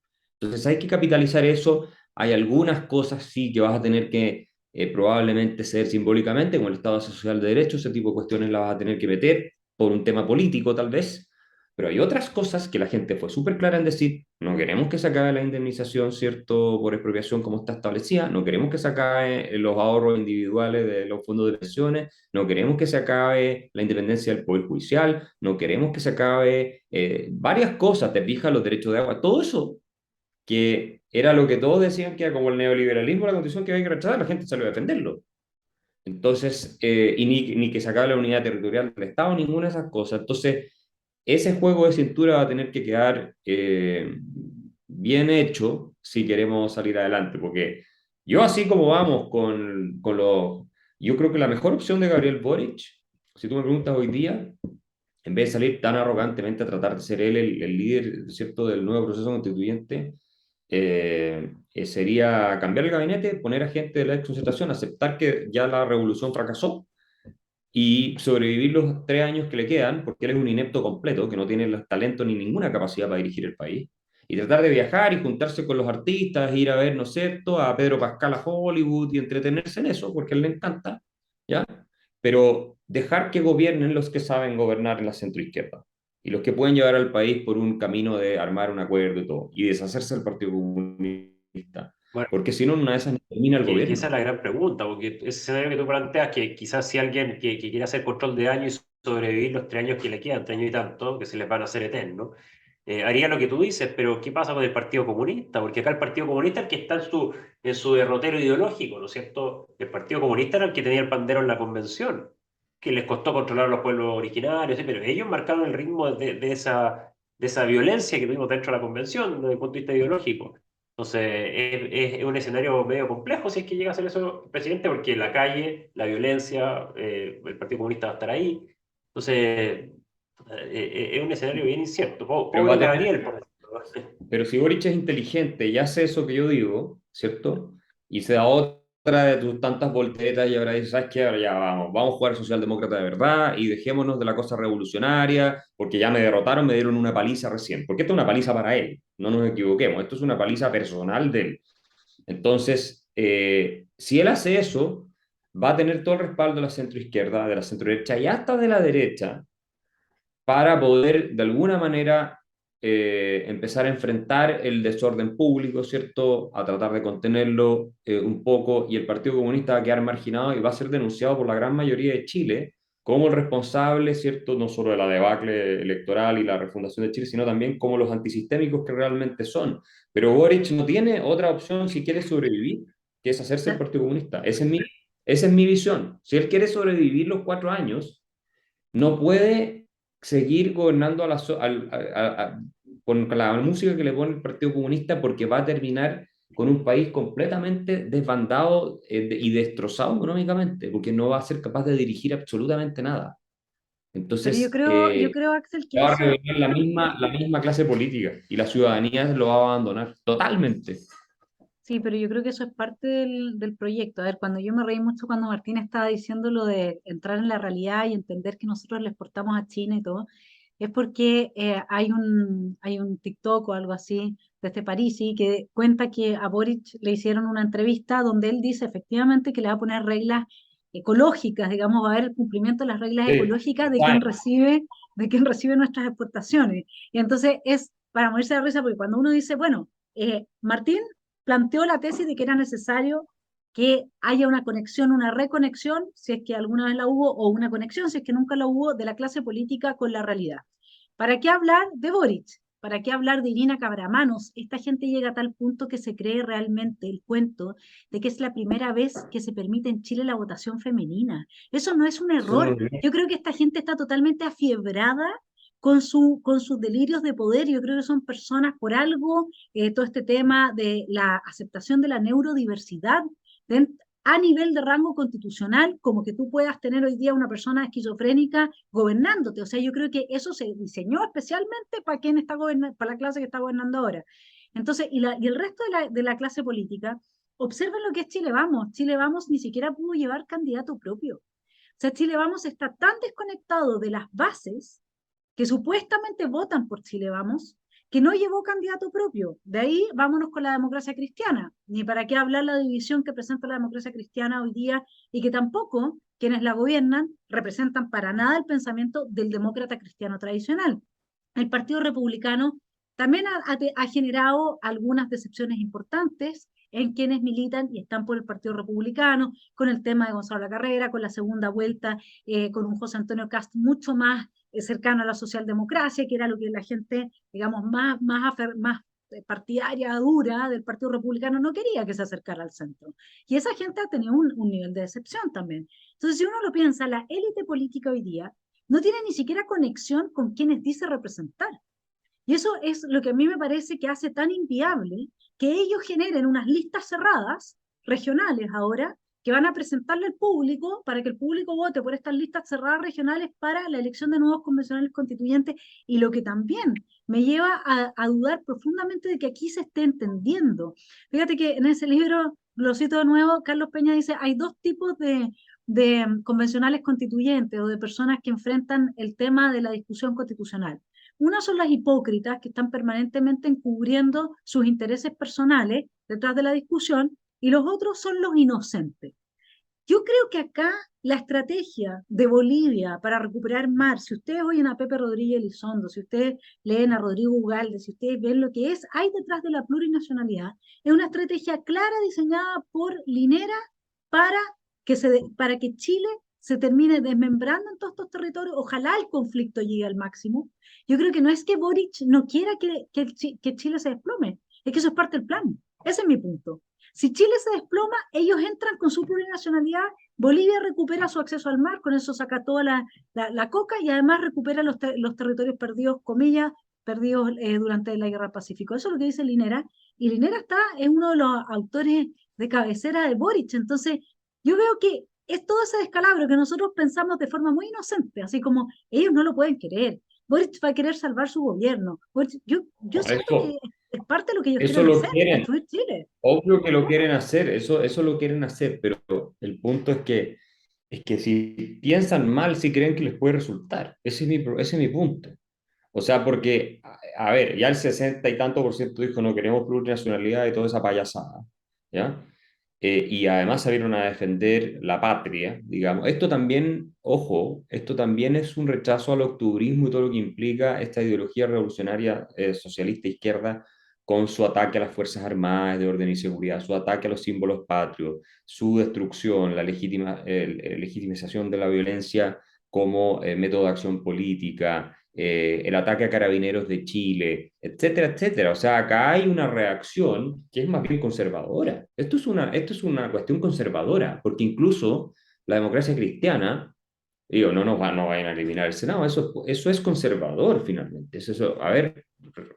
Entonces hay que capitalizar eso. Hay algunas cosas sí que vas a tener que probablemente ceder simbólicamente, como el Estado Social de Derecho, ese tipo de cuestiones las vas a tener que meter por un tema político tal vez, pero hay otras cosas que la gente fue súper clara en decir, no queremos que se acabe la indemnización, ¿cierto?, por expropiación como está establecida, no queremos que se acabe los ahorros individuales de los fondos de pensiones, no queremos que se acabe la independencia del Poder Judicial, no queremos que se acabe varias cosas, te fijas, los derechos de agua, todo eso que era lo que todos decían que era como el neoliberalismo, la constitución que había que rechazar, la gente salió a defenderlo. Entonces, y ni que se acabe la unidad territorial del Estado, ninguna de esas cosas. Entonces, ese juego de cintura va a tener que quedar bien hecho si queremos salir adelante, porque yo así como vamos con los... Yo creo que la mejor opción de Gabriel Boric, si tú me preguntas hoy día, en vez de salir tan arrogantemente a tratar de ser él el líder, ¿cierto?, del nuevo proceso constituyente, sería cambiar el gabinete, poner a gente de la exconcertación, aceptar que ya la revolución fracasó y sobrevivir los 3 años que le quedan, porque él es un inepto completo, que no tiene los talentos ni ninguna capacidad para dirigir el país, y tratar de viajar y juntarse con los artistas, ir a ver, ¿no es cierto?, a Pedro Pascal a Hollywood y entretenerse en eso, porque a él le encanta, ¿ya? Pero dejar que gobiernen los que saben gobernar en la centroizquierda. y los que pueden llevar al país por un camino de armar un acuerdo y todo, y deshacerse del Partido Comunista. Bueno, Porque si no, en una de esas ni termina el que esa gobierno. es la gran pregunta, porque ese escenario que tú planteas, que quizás si alguien que quiere hacer control de años y sobrevivir los 3 años que le quedan, 3 años y tanto, que se les van a hacer eternos, haría lo que tú dices, pero ¿qué pasa con el Partido Comunista? Porque acá el Partido Comunista es el que está en su derrotero ideológico, ¿no es cierto? El Partido Comunista era el que tenía el pandero en la convención, que les costó controlar a los pueblos originarios, ¿sí? Pero ellos marcaron el ritmo de esa violencia que tuvimos dentro de la convención desde el punto de vista ideológico. Entonces, es un escenario medio complejo si es que llega a ser eso el presidente, porque la calle, la violencia, el Partido Comunista va a estar ahí. Entonces, es un escenario bien incierto. Pero va Pobre a tener Gabriel, por ejemplo. Pero si Boric es inteligente y hace eso que yo digo, ¿cierto? Y se da otra de tus tantas volteretas y ahora dice, ¿sabes qué? Ahora ya vamos a jugar socialdemócrata de verdad y dejémonos de la cosa revolucionaria, porque ya me derrotaron, me dieron una paliza recién. Porque esto es una paliza para él, no nos equivoquemos, esto es una paliza personal de él. Entonces, si él hace eso, va a tener todo el respaldo de la centroizquierda, de la centroderecha y hasta de la derecha para poder de alguna manera empezar a enfrentar el desorden público, ¿cierto? A tratar de contenerlo un poco y el Partido Comunista va a quedar marginado y va a ser denunciado por la gran mayoría de Chile como el responsable, ¿cierto? No solo de la debacle electoral y la refundación de Chile, sino también como los antisistémicos que realmente son. Pero Boric no tiene otra opción si quiere sobrevivir, que es hacerse el Partido Comunista. Esa es mi visión. Si él quiere sobrevivir los 4 años, no puede seguir gobernando con la música que le pone el Partido Comunista porque va a terminar con un país completamente desbandado y destrozado económicamente, porque no va a ser capaz de dirigir absolutamente nada. Pero Entonces, yo creo, Axel, que va a eso, revelar la misma clase política y la ciudadanía lo va a abandonar totalmente. sí, pero yo creo que eso es parte del proyecto. A ver, cuando yo me reí mucho cuando Martín estaba diciendo lo de entrar en la realidad y entender que nosotros le exportamos a China y todo, es porque hay un TikTok o algo así de este Parisi que cuenta que a Boric le hicieron una entrevista donde él dice efectivamente que le va a poner reglas ecológicas, digamos, va a haber el cumplimiento de las reglas Sí, ecológicas bueno, de quien recibe nuestras exportaciones. Y entonces es para morirse de risa, porque cuando uno dice, bueno, Martín planteó la tesis de que era necesario que haya una conexión, una reconexión, si es que alguna vez la hubo, o una conexión, si es que nunca la hubo, de la clase política con la realidad. ¿Para qué hablar de Boric? ¿Para qué hablar de Irina Cabramanos? Esta gente llega a tal punto que se cree realmente el cuento de que es la primera vez que se permite en Chile la votación femenina. Eso no es un eso no error. lo Yo creo que esta gente está totalmente afiebrada con sus delirios de poder. Yo creo que son personas por algo, todo este tema de la aceptación de la neurodiversidad de, a nivel de rango constitucional, como que tú puedas tener hoy día una persona esquizofrénica gobernándote. O sea, yo creo que eso se diseñó especialmente para quien está para la clase que está gobernando ahora. Entonces, y el resto de la clase política, observen lo que es Chile Vamos. Chile Vamos ni siquiera pudo llevar candidato propio. O sea, Chile Vamos está tan desconectado de las bases que supuestamente votan por Chile Vamos, que no llevó candidato propio. De ahí vámonos con la democracia cristiana. Ni para qué hablar la división que presenta la democracia cristiana hoy día y que tampoco quienes la gobiernan representan para nada el pensamiento del demócrata cristiano tradicional. El Partido Republicano también ha generado algunas decepciones importantes en quienes militan y están por el Partido Republicano, con el tema de Gonzalo Lacarrera, con la segunda vuelta, con un José Antonio Cast mucho más cercano a la socialdemocracia, que era lo que la gente, digamos, más partidaria dura del Partido Republicano no quería que se acercara al centro. Y esa gente ha tenido un nivel de decepción también. Entonces, si uno lo piensa, la élite política hoy día no tiene ni siquiera conexión con quienes dice representar. Y eso es lo que a mí me parece que hace tan inviable que ellos generen unas listas cerradas, regionales ahora, que van a presentarle al público para que el público vote por estas listas cerradas regionales para la elección de nuevos convencionales constituyentes, y lo que también me lleva a dudar profundamente de que aquí se esté entendiendo. Fíjate que en ese libro, lo cito de nuevo, Carlos Peña dice, hay dos tipos de convencionales constituyentes o de personas que enfrentan el tema de la discusión constitucional. Una son las hipócritas que están permanentemente encubriendo sus intereses personales detrás de la discusión, y los otros son los inocentes. Yo creo que acá la estrategia de Bolivia para recuperar mar, si ustedes oyen a Pepe Rodríguez Elizondo, si ustedes leen a Rodrigo Ugalde, si ustedes ven lo que es, hay detrás de la plurinacionalidad, es una estrategia clara diseñada por Linera para para que Chile se termine desmembrando en todos estos territorios, ojalá el conflicto llegue al máximo. Yo creo que no es que Boric no quiera que Chile se desplome, es que eso es parte del plan. Ese es mi punto. Si Chile se desploma, ellos entran con su plurinacionalidad, Bolivia recupera su acceso al mar, con eso saca toda la coca y además recupera los territorios perdidos, comillas, perdidos durante la Guerra del Pacífico. Eso es lo que dice Linera. Y Linera es uno de los autores de cabecera de Boric. Entonces, yo veo que es todo ese descalabro que nosotros pensamos de forma muy inocente, así como ellos no lo pueden querer. Boric va a querer salvar su gobierno. Yo Por siento que eso, es parte de lo que ellos eso quieren lo hacer, quieren. destruir Chile. Obvio que lo quieren hacer, eso lo quieren hacer, pero el punto es que si piensan mal, si creen que les puede resultar. Ese es mi punto. O sea, porque, a ver, ya el 60 y tanto por ciento dijo no queremos plurinacionalidad y toda esa payasada, ¿ya? Y además salieron a defender la patria, digamos. Esto también, ojo, esto también es un rechazo al octubrismo y todo lo que implica esta ideología revolucionaria socialista izquierda con su ataque a las Fuerzas Armadas de orden y seguridad, su ataque a los símbolos patrios, su destrucción, la legitimización de la violencia como método de acción política, el ataque a carabineros de Chile, etcétera, etcétera. O sea, acá hay una reacción que es más bien conservadora. Esto es una cuestión conservadora, porque incluso la democracia cristiana, digo, no vayan a eliminar el Senado, eso es conservador finalmente. A ver,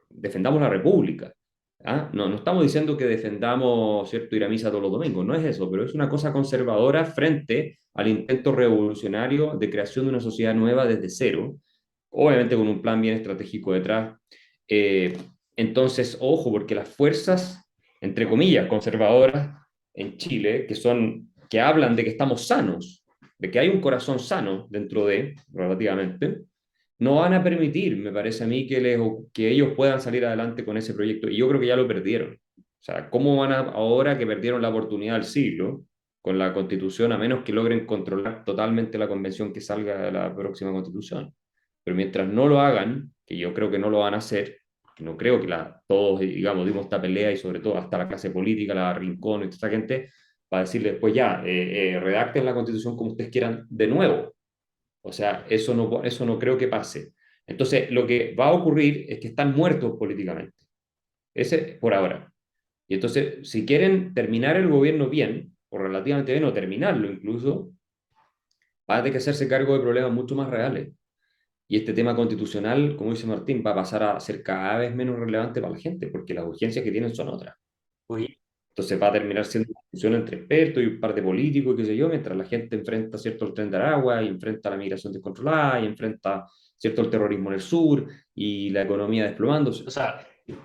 defendamos la República. ¿Ah? No estamos diciendo que defendamos, ¿cierto?, ir a misa todos los domingos, no es eso, pero es una cosa conservadora frente al intento revolucionario de creación de una sociedad nueva desde cero, obviamente con un plan bien estratégico detrás. Eh, entonces, ojo, porque las fuerzas, entre comillas, conservadoras en Chile, que hablan de que estamos sanos, de que hay un corazón sano dentro relativamente, no van a permitir, me parece a mí, que ellos puedan salir adelante con ese proyecto. Y yo creo que ya lo perdieron. O sea, ¿cómo van ahora que perdieron la oportunidad del siglo con la constitución, a menos que logren controlar totalmente la convención que salga de la próxima constitución? Pero mientras no lo hagan, que yo creo que no lo van a hacer, que no creo que todos, digamos, dimos esta pelea y sobre todo hasta la clase política, la Rincón y toda esta gente, va a decirle después ya, redacten la constitución como ustedes quieran de nuevo. O sea, eso no creo que pase. Entonces, lo que va a ocurrir es que están muertos políticamente. Ese por ahora. Y entonces, si quieren terminar el gobierno bien, o relativamente bien, o terminarlo incluso, va a tener que hacerse cargo de problemas mucho más reales. Y este tema constitucional, como dice Martín, va a pasar a ser cada vez menos relevante para la gente, porque las urgencias que tienen son otras. Oye, Entonces va a terminar siendo una discusión entre expertos y un par de políticos, qué sé yo, mientras la gente enfrenta, ¿cierto?, el tren de Aragua, y enfrenta la migración descontrolada, y enfrenta, ¿cierto?, el terrorismo en el sur, y la economía desplomándose. o sea, yo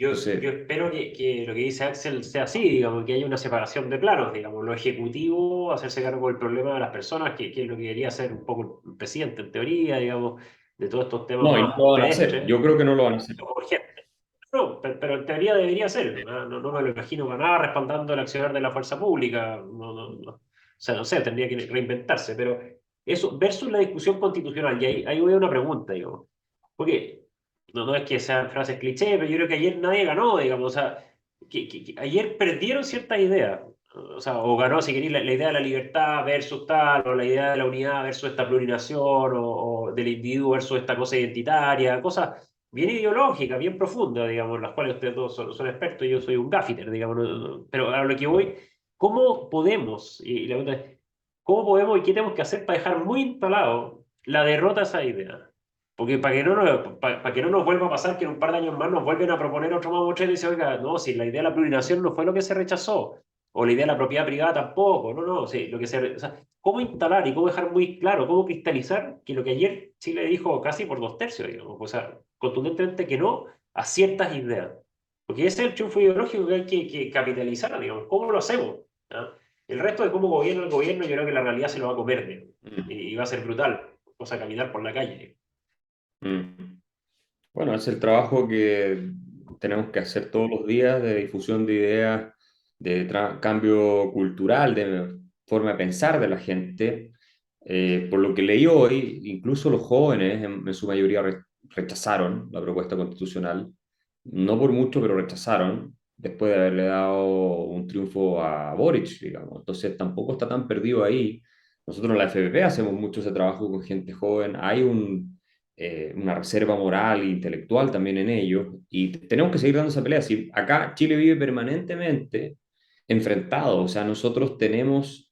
Entonces, espero que lo que dice Axel sea así, digamos, que haya una separación de planos, digamos, lo ejecutivo, hacerse cargo del problema de las personas, que es lo que quería hacer un poco el presidente en teoría, digamos, de todos estos temas no, y no más lo van a hacer. pedestres, Yo creo que no lo van a hacer. urgentes. No, pero en teoría debería ser, no me lo imagino para nada respaldando el accionar de la fuerza pública, o sea, no sé, tendría que reinventarse, pero eso, versus la discusión constitucional, y ahí voy a una pregunta, digo, porque no es que sean frases cliché, pero yo creo que ayer nadie ganó, digamos, o sea, que ayer perdieron ciertas ideas, o sea, o ganó, si queréis, la idea de la libertad versus tal, o la idea de la unidad versus esta plurinación, o del individuo versus esta cosa identitaria, cosas bien ideológicas, bien profundas, digamos, en las cuales ustedes todos son expertos, y yo soy un gaffiter, digamos, pero a lo que voy, ¿cómo podemos, y la pregunta es, ¿cómo podemos y qué tenemos que hacer para dejar muy instalado la derrota a esa idea? Porque para que no nos vuelva a pasar que en un par de años más nos vuelven a proponer otro mamotreto y dice, oiga, no, si la idea de la plurinación no fue lo que se rechazó, o la idea de la propiedad privada tampoco, no, sí, o sea, ¿cómo instalar y cómo dejar muy claro, cómo cristalizar que lo que ayer Chile dijo casi por 2/3, digamos, o sea, contundentemente que no a ciertas ideas? Porque ese es el triunfo ideológico que hay que capitalizar, digamos, ¿cómo lo hacemos? ¿Ah? El resto de cómo gobierna el gobierno, yo creo que la realidad se lo va a comer, digamos, Mm, y va a ser brutal, o sea, caminar por la calle. mm. Bueno, es el trabajo que tenemos que hacer todos los días de difusión de ideas, de cambio cultural, de forma de pensar de la gente. Por lo que leí hoy, incluso los jóvenes en su mayoría rechazaron la propuesta constitucional, no por mucho, pero rechazaron, después de haberle dado un triunfo a Boric, digamos. Entonces tampoco está tan perdido ahí. Nosotros en la FPP hacemos mucho ese trabajo con gente joven, hay una reserva moral e intelectual también en ellos, y tenemos que seguir dando esa pelea. Si acá Chile vive permanentemente enfrentado, o sea, nosotros tenemos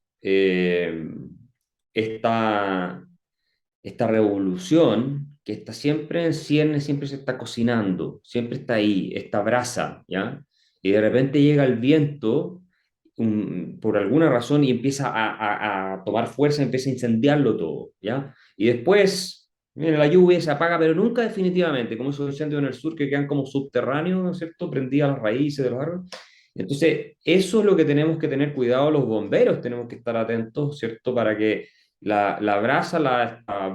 esta, esta revolución que está siempre en ciernes, siempre se está cocinando, siempre está ahí, esta brasa, ¿ya? Y de repente llega el viento por alguna razón y empieza a tomar fuerza, empieza a incendiarlo todo, ¿ya? Y después viene la lluvia, se apaga, pero nunca definitivamente, como esos incendios en el sur que quedan como subterráneos, ¿no es cierto? Prendidas las raíces de los árboles. Entonces, eso es lo que tenemos que tener cuidado los bomberos, tenemos que estar atentos, ¿cierto? Para que la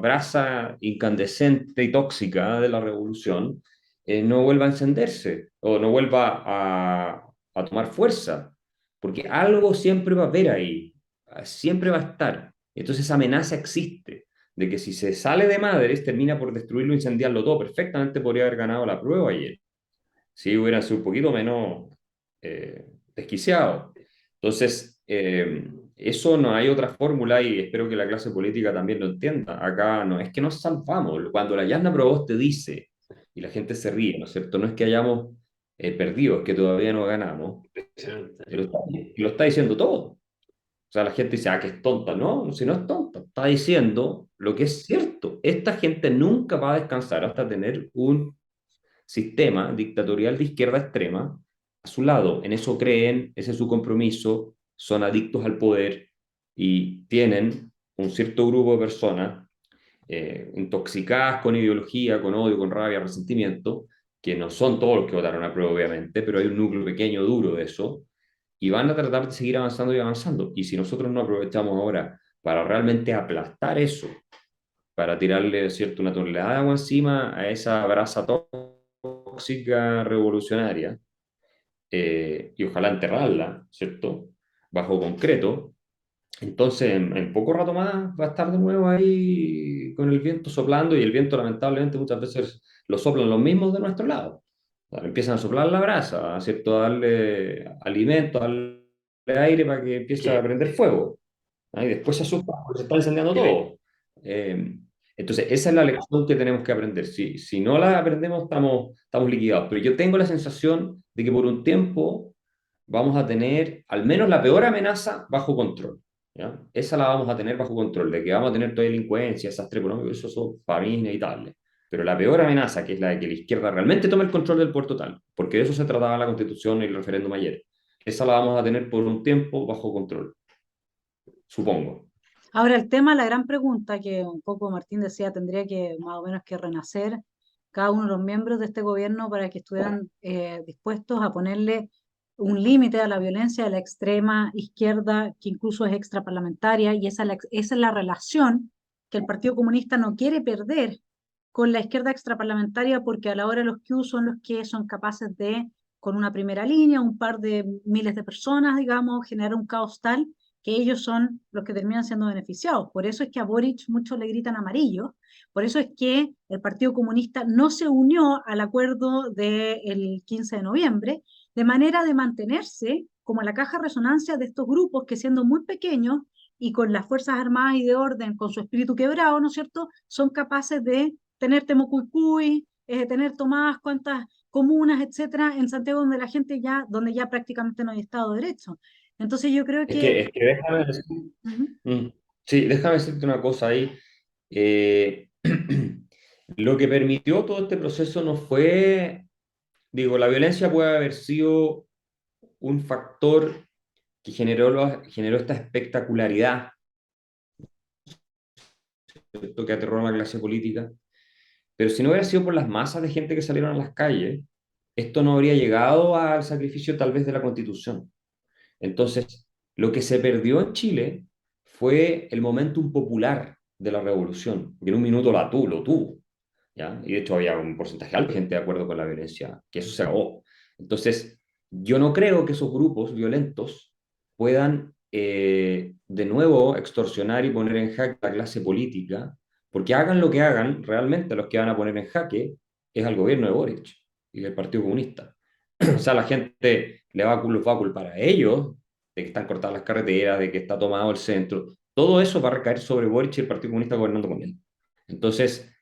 brasa incandescente y tóxica de la revolución no vuelva a encenderse o no vuelva a tomar fuerza, porque algo siempre va a haber ahí, siempre va a estar. Entonces esa amenaza existe, de que si se sale de madres termina por destruirlo, incendiarlo todo. Perfectamente podría haber ganado la prueba ayer, si hubiera sido un poquito menos desquiciado. Entonces, eso no hay otra fórmula y espero que la clase política también lo entienda. Acá no es que nos salvamos. Cuando la Yasna Proboste dice, y la gente se ríe, ¿no es cierto? No es que hayamos perdido, es que todavía no ganamos. Lo está diciendo todo. O sea, la gente dice, ah, que es tonta. No, si no es tonta, está diciendo lo que es cierto. Esta gente nunca va a descansar hasta tener un sistema dictatorial de izquierda extrema a su lado. En eso creen, ese es su compromiso, son adictos al poder y tienen un cierto grupo de personas intoxicadas con ideología, con odio, con rabia, resentimiento, que no son todos los que votaron a prueba, obviamente, pero hay un núcleo pequeño, duro de eso, y van a tratar de seguir avanzando y avanzando. Y si nosotros no aprovechamos ahora para realmente aplastar eso, para tirarle, ¿cierto?, una tonelada de agua encima a esa brasa tóxica revolucionaria, y ojalá enterrarla, ¿cierto?, bajo concreto, entonces en poco rato más va a estar de nuevo ahí con el viento soplando y el viento lamentablemente muchas veces lo soplan los mismos de nuestro lado. O sea, empiezan a soplar la brasa, ¿cierto?, a darle alimento, a darle aire para que empiece a Que, prender fuego. ¿Ah? Y después se asusta porque se está incendiando que ve- todo. Entonces, esa es la lección que tenemos que aprender. Si no la aprendemos, estamos liquidados. Pero yo tengo la sensación de que por un tiempo vamos a tener al menos la peor amenaza bajo control. ¿Ya? Esa la vamos a tener bajo control, de que vamos a tener toda delincuencia, desastre económico, eso son para mí inevitable. Pero la peor amenaza, que es la de que la izquierda realmente tome el control del puerto total, porque de eso se trataba la Constitución y el referéndum ayer, esa la vamos a tener por un tiempo bajo control, supongo. Ahora el tema, la gran pregunta que un poco Martín decía, tendría que más o menos que renacer cada uno de los miembros de este gobierno para que estuvieran dispuestos a ponerle un límite a la violencia de la extrema izquierda, que incluso es extraparlamentaria, y esa es la relación que el Partido Comunista no quiere perder con la izquierda extraparlamentaria, porque a la hora los Q son los que son capaces de, con una primera línea, un par de miles de personas, digamos, generar un caos tal que ellos son los que terminan siendo beneficiados. Por eso es que a Boric muchos le gritan amarillo, por eso es que el Partido Comunista no se unió al acuerdo del 15 de noviembre, de manera de mantenerse como la caja de resonancia de estos grupos que siendo muy pequeños y con las Fuerzas Armadas y de orden, con su espíritu quebrado, ¿no es cierto?, son capaces de tener Temucuicui, tener tomadas cuantas comunas, etcétera, en Santiago donde la gente ya, donde ya prácticamente no hay Estado de Derecho. Entonces yo creo que Es que déjame decir, uh-huh. mm, sí, déjame decirte una cosa ahí. Eh, lo que permitió todo este proceso no fue, digo, la violencia puede haber sido un factor que generó esta espectacularidad, ¿cierto?, que aterró a la clase política. Pero si no hubiera sido por las masas de gente que salieron a las calles, esto no habría llegado al sacrificio tal vez de la Constitución. Entonces, lo que se perdió en Chile fue el momentum popular de la revolución, que en un minuto lo tuvo, ¿ya? Y de hecho había un porcentaje alto de gente de acuerdo con la violencia, que eso se acabó. Entonces, yo no creo que esos grupos violentos puedan de nuevo extorsionar y poner en jaque a la clase política, porque hagan lo que hagan, realmente los que van a poner en jaque es al gobierno de Boric y del Partido Comunista. O sea, la gente los va a culpar a ellos de que están cortadas las carreteras, de que está tomado el centro. Todo eso va a recaer sobre Boric y el Partido Comunista gobernando con él. Entonces,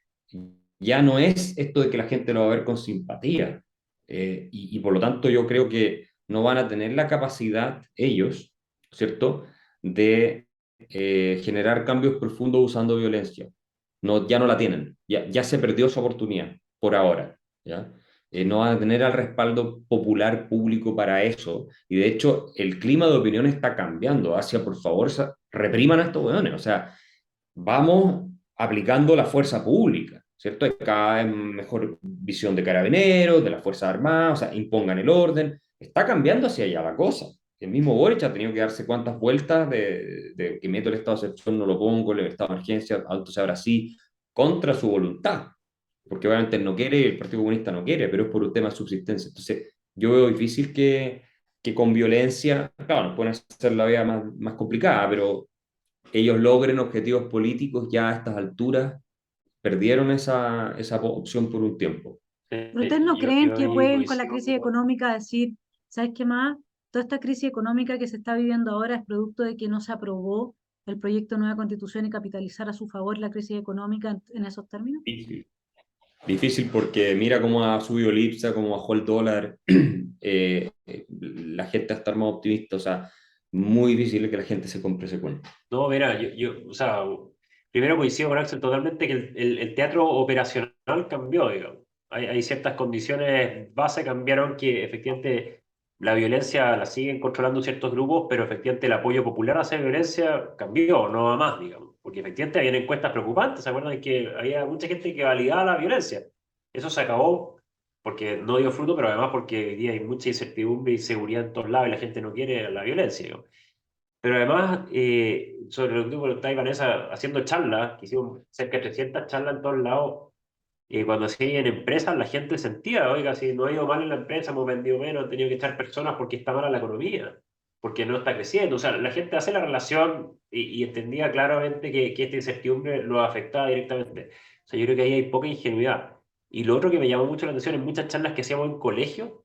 ya no es esto de que la gente lo va a ver con simpatía. Y por lo tanto yo creo que no van a tener la capacidad ellos, ¿cierto?, de generar cambios profundos usando violencia. No, ya no la tienen, ya se perdió esa oportunidad por ahora, ¿ya? No van a tener el respaldo popular público para eso. Y de hecho, el clima de opinión está cambiando hacia, por favor, repriman a estos weones. O sea, vamos aplicando la fuerza pública, ¿cierto? Hay cada vez mejor visión de carabineros, de las Fuerzas Armadas, o sea, impongan el orden. Está cambiando hacia allá la cosa. El mismo Boric ha tenido que darse cuantas vueltas de que meto el estado de excepción, no lo pongo, el estado de emergencia, alto se ahora sí, contra su voluntad. Porque obviamente él no quiere, el Partido Comunista no quiere, pero es por un tema de subsistencia. Entonces, yo veo difícil que con violencia, claro, nos pueden hacer la vida más complicada, pero ellos logren objetivos políticos ya a estas alturas, perdieron esa opción por un tiempo. ¿Pero ustedes no creen Yo que ahí pueden con la coincido crisis económica decir, ¿sabes qué más? Toda esta crisis económica que se está viviendo ahora es producto de que no se aprobó el proyecto de nueva constitución y capitalizar a su favor la crisis económica en esos términos? Difícil. Difícil porque mira cómo ha subido el IPSA, cómo bajó el dólar, la gente está más optimista, o sea, muy difícil que la gente se compre ese cuento. No, mira, o sea, primero coincido con Axel totalmente que el teatro operacional cambió, digamos. Hay ciertas condiciones base cambiaron que efectivamente la violencia la siguen controlando ciertos grupos, pero efectivamente el apoyo popular hacia la violencia cambió, no va más, digamos. Porque efectivamente habían encuestas preocupantes, ¿se acuerdan? Que había mucha gente que validaba la violencia. Eso se acabó porque no dio fruto, pero además porque hoy día hay mucha incertidumbre y inseguridad en todos lados y la gente no quiere la violencia, digamos. Pero además, sobre lo que tú comentabas, Vanessa, haciendo charlas, que hicimos cerca de 300 charlas en todos lados, cuando hacía en empresas, la gente sentía, oiga, si no ha ido mal en la empresa, hemos vendido menos, han tenido que echar personas porque está mala la economía, porque no está creciendo. O sea, la gente hace la relación y entendía claramente que esta incertidumbre lo afectaba directamente. O sea, yo creo que ahí hay poca ingenuidad. Y lo otro que me llamó mucho la atención en muchas charlas que hacíamos en colegio,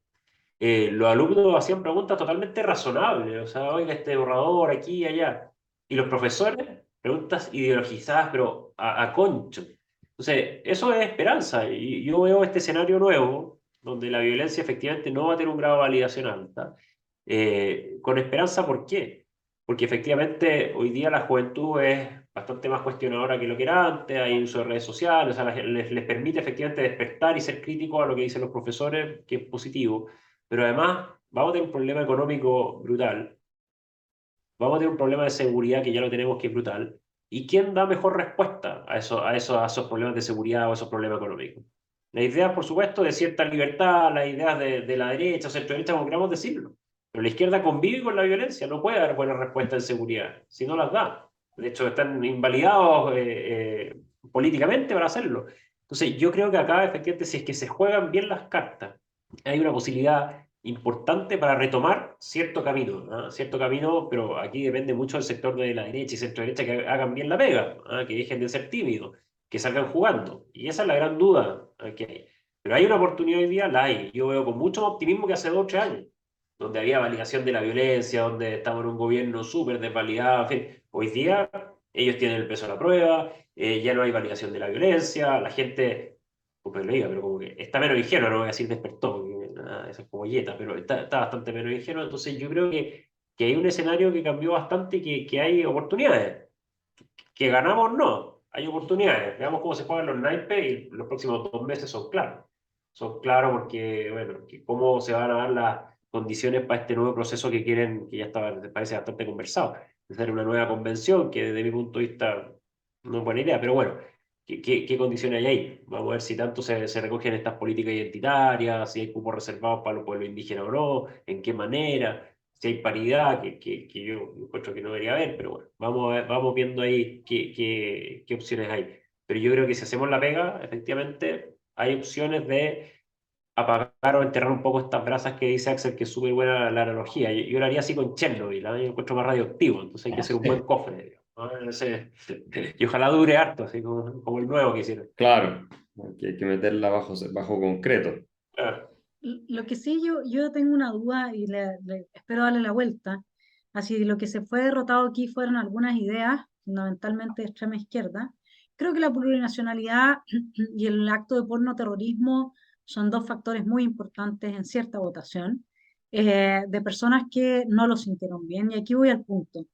los alumnos hacían preguntas totalmente razonables, o sea, oiga, este borrador aquí y allá. Y los profesores, preguntas ideologizadas, pero a concho. Entonces, eso es esperanza. Y yo veo este escenario nuevo, donde la violencia efectivamente no va a tener un grado de validación alta. Con esperanza, ¿por qué? Porque efectivamente hoy día la juventud es bastante más cuestionadora que lo que era antes, hay uso de redes sociales, o sea, les permite efectivamente despertar y ser críticos a lo que dicen los profesores, que es positivo, pero además vamos a tener un problema económico brutal, vamos a tener un problema de seguridad que ya lo tenemos que es brutal, ¿y quién da mejor respuesta a esos problemas de seguridad o a esos problemas económicos? Las ideas, por supuesto, de cierta libertad, las ideas de la derecha o centro derecha, como queramos decirlo, pero la izquierda convive con la violencia, no puede dar buena respuesta en seguridad, si no las da. De hecho, están invalidados políticamente para hacerlo. Entonces, yo creo que acá, efectivamente, si es que se juegan bien las cartas, hay una posibilidad importante para retomar cierto camino, ¿no? Cierto camino, pero aquí depende mucho del sector de la derecha y centro derecha que hagan bien la pega, ¿ah? Que dejen de ser tímidos, que salgan jugando. Y esa es la gran duda, ¿ah? Que hay. Pero hay una oportunidad hoy día, la hay. Yo veo con mucho más optimismo que hace 2 o 3 años, donde había validación de la violencia, donde estaba en un gobierno súper desvalidado. En fin, hoy día ellos tienen el peso de la prueba, ya no hay validación de la violencia, la gente, pues lo diga, pero como que está menos ingenua, no voy a decir despertó, porque nada, eso es como yeta, pero está bastante menos ingenua. Entonces yo creo que hay un escenario que cambió bastante y que hay oportunidades. Que ganamos, no, hay oportunidades. Veamos cómo se juegan los naipes y los próximos 2 meses son claros. Son claros porque, bueno, que cómo se van a dar las condiciones para este nuevo proceso que quieren, que ya estaba, parece bastante conversado, de hacer una nueva convención, que desde mi punto de vista no es buena idea, pero bueno, ¿qué condiciones hay ahí? Vamos a ver si tanto se recogen estas políticas identitarias, si hay cupos reservados para los pueblos indígenas o no, en qué manera, si hay paridad, que yo encuentro que no debería haber, pero bueno, vamos viendo ahí qué opciones hay. Pero yo creo que si hacemos la pega, efectivamente, hay opciones de apagar o enterrar un poco estas brasas que dice Axel, que es súper buena la analogía. Yo lo haría así con Chernobyl, ¿no? Yo encuentro más radioactivo, entonces hay que hacer un buen cofre, digamos, ¿no? Y ojalá dure harto, así como el nuevo que hicieron. Claro, hay que meterla bajo concreto. Claro. Lo que sí, yo tengo una duda y espero darle la vuelta. Así, lo que se fue derrotado aquí fueron algunas ideas, fundamentalmente de extrema izquierda. Creo que la plurinacionalidad y el acto de porno terrorismo son dos factores muy importantes en cierta votación, de personas que no lo sintieron bien. Y aquí voy al punto.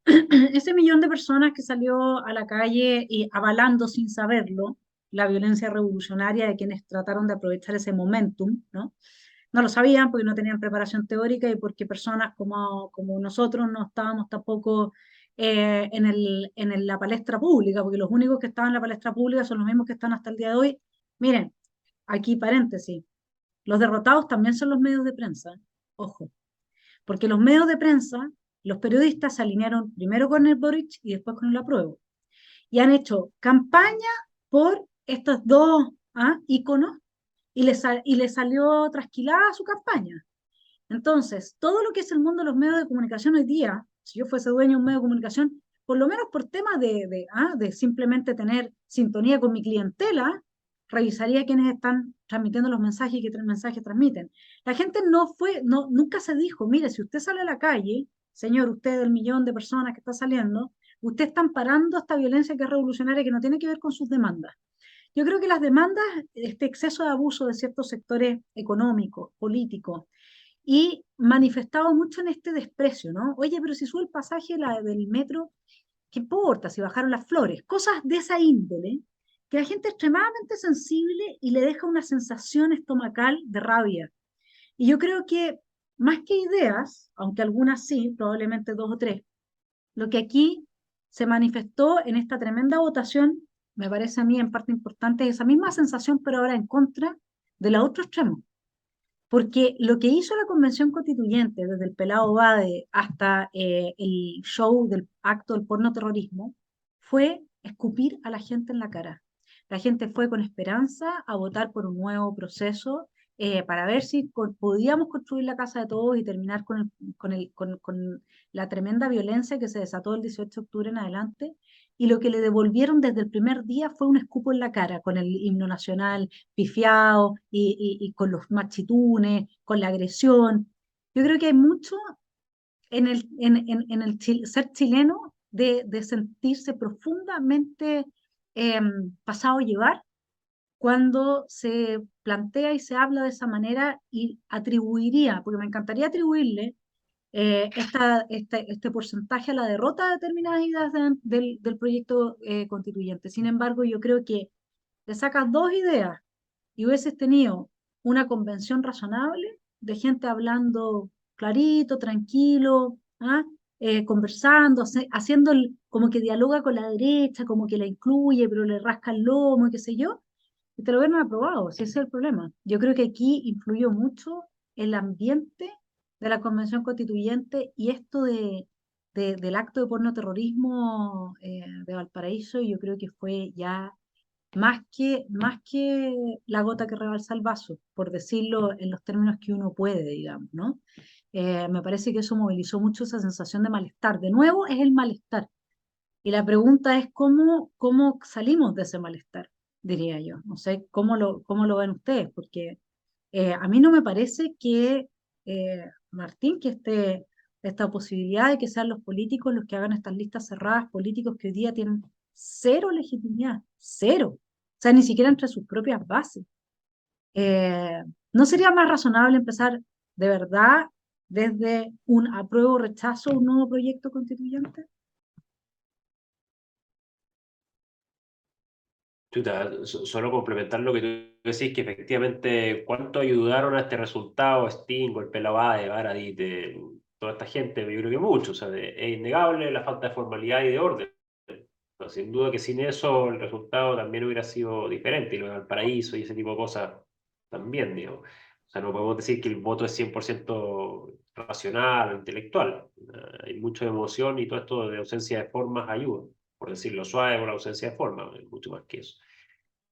Ese millón de personas que salió a la calle y avalando sin saberlo la violencia revolucionaria de quienes trataron de aprovechar ese momentum, ¿no? No lo sabían porque no tenían preparación teórica y porque personas como nosotros no estábamos tampoco la palestra pública, porque los únicos que estaban en la palestra pública son los mismos que están hasta el día de hoy. Miren, aquí paréntesis, los derrotados también son los medios de prensa, ojo, porque los medios de prensa, los periodistas se alinearon primero con el Boric y después con el apruebo, y han hecho campaña por estos dos íconos y le salió trasquilada su campaña. Entonces, todo lo que es el mundo de los medios de comunicación hoy día, si yo fuese dueño de un medio de comunicación, por lo menos por temas de simplemente tener sintonía con mi clientela, revisaría quiénes están transmitiendo los mensajes y qué mensajes transmiten. La gente nunca se dijo, mire, si usted sale a la calle, señor, usted del millón de personas que está saliendo, usted está amparando esta violencia que es revolucionaria que no tiene que ver con sus demandas. Yo creo que las demandas, este exceso de abuso de ciertos sectores económicos, políticos, y manifestado mucho en este desprecio, ¿no? Oye, pero si sube el pasaje del metro, ¿qué importa si bajaron las flores? Cosas de esa índole, que la gente es extremadamente sensible y le deja una sensación estomacal de rabia. Y yo creo que más que ideas, aunque algunas sí, probablemente dos o tres, lo que aquí se manifestó en esta tremenda votación, me parece a mí en parte importante, es esa misma sensación, pero ahora en contra de la otro extremo. Porque lo que hizo la Convención Constituyente, desde el pelado Bade hasta el show del acto del porno terrorismo, fue escupir a la gente en la cara. La gente fue con esperanza a votar por un nuevo proceso para ver si podíamos construir la casa de todos y terminar con la tremenda violencia que se desató el 18 de octubre en adelante. Y lo que le devolvieron desde el primer día fue un escupo en la cara con el himno nacional pifiado y con los machitunes, con la agresión. Yo creo que hay mucho en el ser chileno de sentirse profundamente pasado a llevar cuando se plantea y se habla de esa manera y atribuiría, porque me encantaría atribuirle este porcentaje a la derrota de determinadas ideas del proyecto constituyente. Sin embargo, yo creo que le sacas dos ideas y hubieses tenido una convención razonable de gente hablando clarito, tranquilo, conversando, haciendo como que dialoga con la derecha, como que la incluye, pero le rasca el lomo, y qué sé yo, y te lo hubieran aprobado, si ese es el problema. Yo creo que aquí influyó mucho el ambiente de la Convención Constituyente y esto del acto de pornoterrorismo de Valparaíso, yo creo que fue ya más que la gota que rebalsa el vaso, por decirlo en los términos que uno puede, digamos, ¿no? Me parece que eso movilizó mucho esa sensación de malestar. De nuevo, es el malestar. Y la pregunta es cómo salimos de ese malestar, diría yo. No sé cómo lo ven ustedes, porque a mí no me parece que, Martín, que esta posibilidad de que sean los políticos los que hagan estas listas cerradas, políticos que hoy día tienen cero legitimidad, cero. O sea, ni siquiera entre sus propias bases. ¿No sería más razonable empezar de verdad desde un apruebo o rechazo a un nuevo proyecto constituyente? Chuta, solo complementar lo que tú decís, que efectivamente cuánto ayudaron a este resultado Sting, el Pelao Bade, Baradit, toda esta gente, yo creo que mucho, o sea, es innegable la falta de formalidad y de orden. No, sin duda que sin eso el resultado también hubiera sido diferente, y lo del paraíso y ese tipo de cosas también, digo. O sea, no podemos decir que el voto es 100% racional o intelectual. Hay mucha emoción y todo esto de ausencia de formas ayuda, por decirlo suave, por la ausencia de formas, mucho más que eso.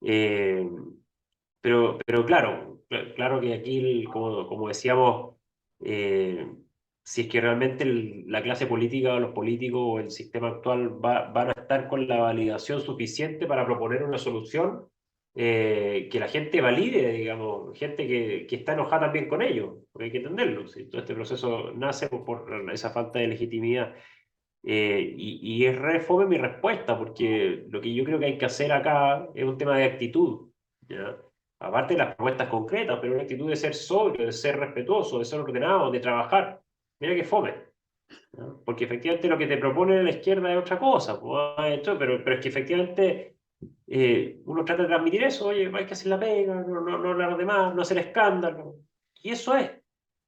Eh, pero claro, claro que aquí, como decíamos, si es que realmente la clase política o los políticos o el sistema actual van a estar con la validación suficiente para proponer una solución, que la gente valide, digamos, gente que está enojada también con ellos, porque hay que entenderlo. ¿Sí? Todo este proceso nace por esa falta de legitimidad. Y es re fome mi respuesta, porque lo que yo creo que hay que hacer acá es un tema de actitud, ¿ya? Aparte de las propuestas concretas, pero una actitud de ser sobrio, de ser respetuoso, de ser ordenado, de trabajar. Mira que fome, ¿no? Porque efectivamente lo que te propone la izquierda es otra cosa, pues, pero es que efectivamente uno trata de transmitir eso, oye, hay que hacer la pega, no hablar de más, no hacer escándalo. Y eso es.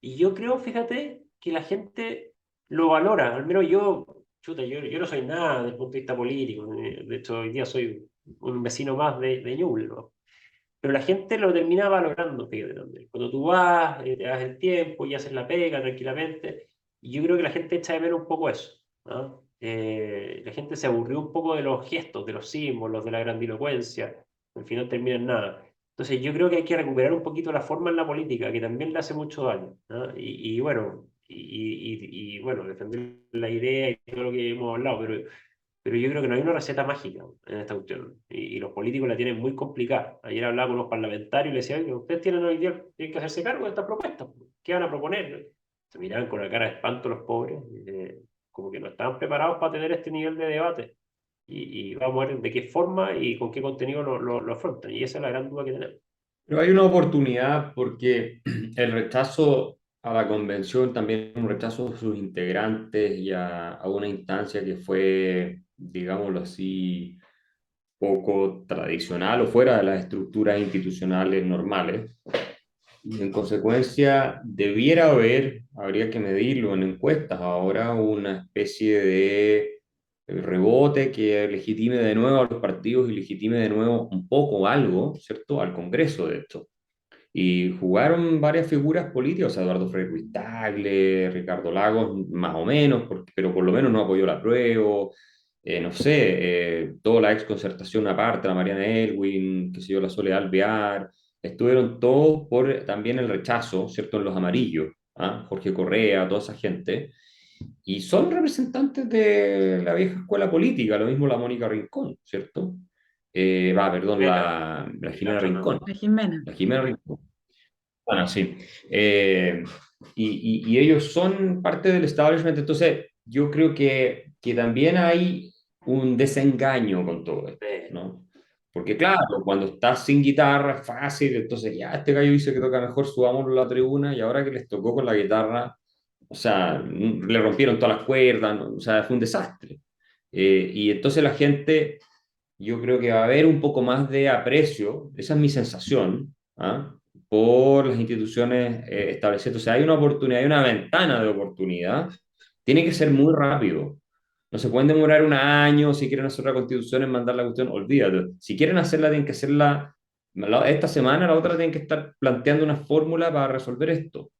Y yo creo, fíjate, que la gente lo valora, al menos yo, chuta, yo no soy nada desde el punto de vista político, de hecho hoy día soy un vecino más de Ñuble, ¿no? Pero la gente lo termina valorando, fíjate también. Cuando tú vas, te das el tiempo y haces la pega tranquilamente, y yo creo que la gente echa de menos un poco eso, ¿no? La gente se aburrió un poco de los gestos, de los símbolos, de la grandilocuencia, al final termina en nada. Entonces yo creo que hay que recuperar un poquito la forma en la política, que también le hace mucho daño, ¿no? Y bueno, bueno, defender la idea y todo lo que hemos hablado, pero yo creo que no hay una receta mágica en esta cuestión. Y los políticos la tienen muy complicada. Ayer hablaba con unos parlamentarios y les decía, "Oye, ustedes tienen hoy día tienen que hacerse cargo de estas propuestas. ¿Qué van a proponer?" Se miraban con la cara de espanto los pobres, como que no estaban preparados para tener este nivel de debate. Y vamos a ver de qué forma y con qué contenido lo afrontan. Y esa es la gran duda que tenemos. Pero hay una oportunidad porque el rechazo a la convención también es un rechazo a sus integrantes y a una instancia que fue, digámoslo así, poco tradicional o fuera de las estructuras institucionales normales. Y en consecuencia, habría que medirlo en encuestas ahora, una especie de rebote que legitime de nuevo a los partidos y legitime de nuevo un poco algo, ¿cierto? Al Congreso, de hecho. Y jugaron varias figuras políticas, o sea, Eduardo Frei Ruiz Tagle, Ricardo Lagos, más o menos, pero por lo menos no apoyó la prueba, no sé, toda la ex concertación aparte, la Mariana Elwin, qué sé yo, la Soledad Alvear, estuvieron todos por también el rechazo, ¿cierto? En los amarillos, ¿ah? Jorge Correa, toda esa gente, y son representantes de la vieja escuela política, lo mismo la Mónica Rincón, ¿cierto? Perdón, Mira, la y la Jimena otra Rincón. no. La Jimena. La Jimena Rincón. Bueno, sí. Y ellos son parte del establishment, entonces yo creo que también hay un desengaño con todo esto, ¿no? Porque claro, cuando estás sin guitarra es fácil, entonces ya este gallo dice que toca mejor, subámoslo a la tribuna y ahora que les tocó con la guitarra, o sea, le rompieron todas las cuerdas, ¿no? O sea, fue un desastre. Y entonces la gente, yo creo que va a haber un poco más de aprecio, esa es mi sensación, ¿ah? Por las instituciones establecidas. O sea, hay una oportunidad, hay una ventana de oportunidad. Tiene que ser muy rápido. No se pueden demorar un año, si quieren hacer la constitución, en mandar la cuestión, olvídate. Si quieren hacerla, tienen que hacerla esta semana, la otra tienen que estar planteando una fórmula para resolver esto.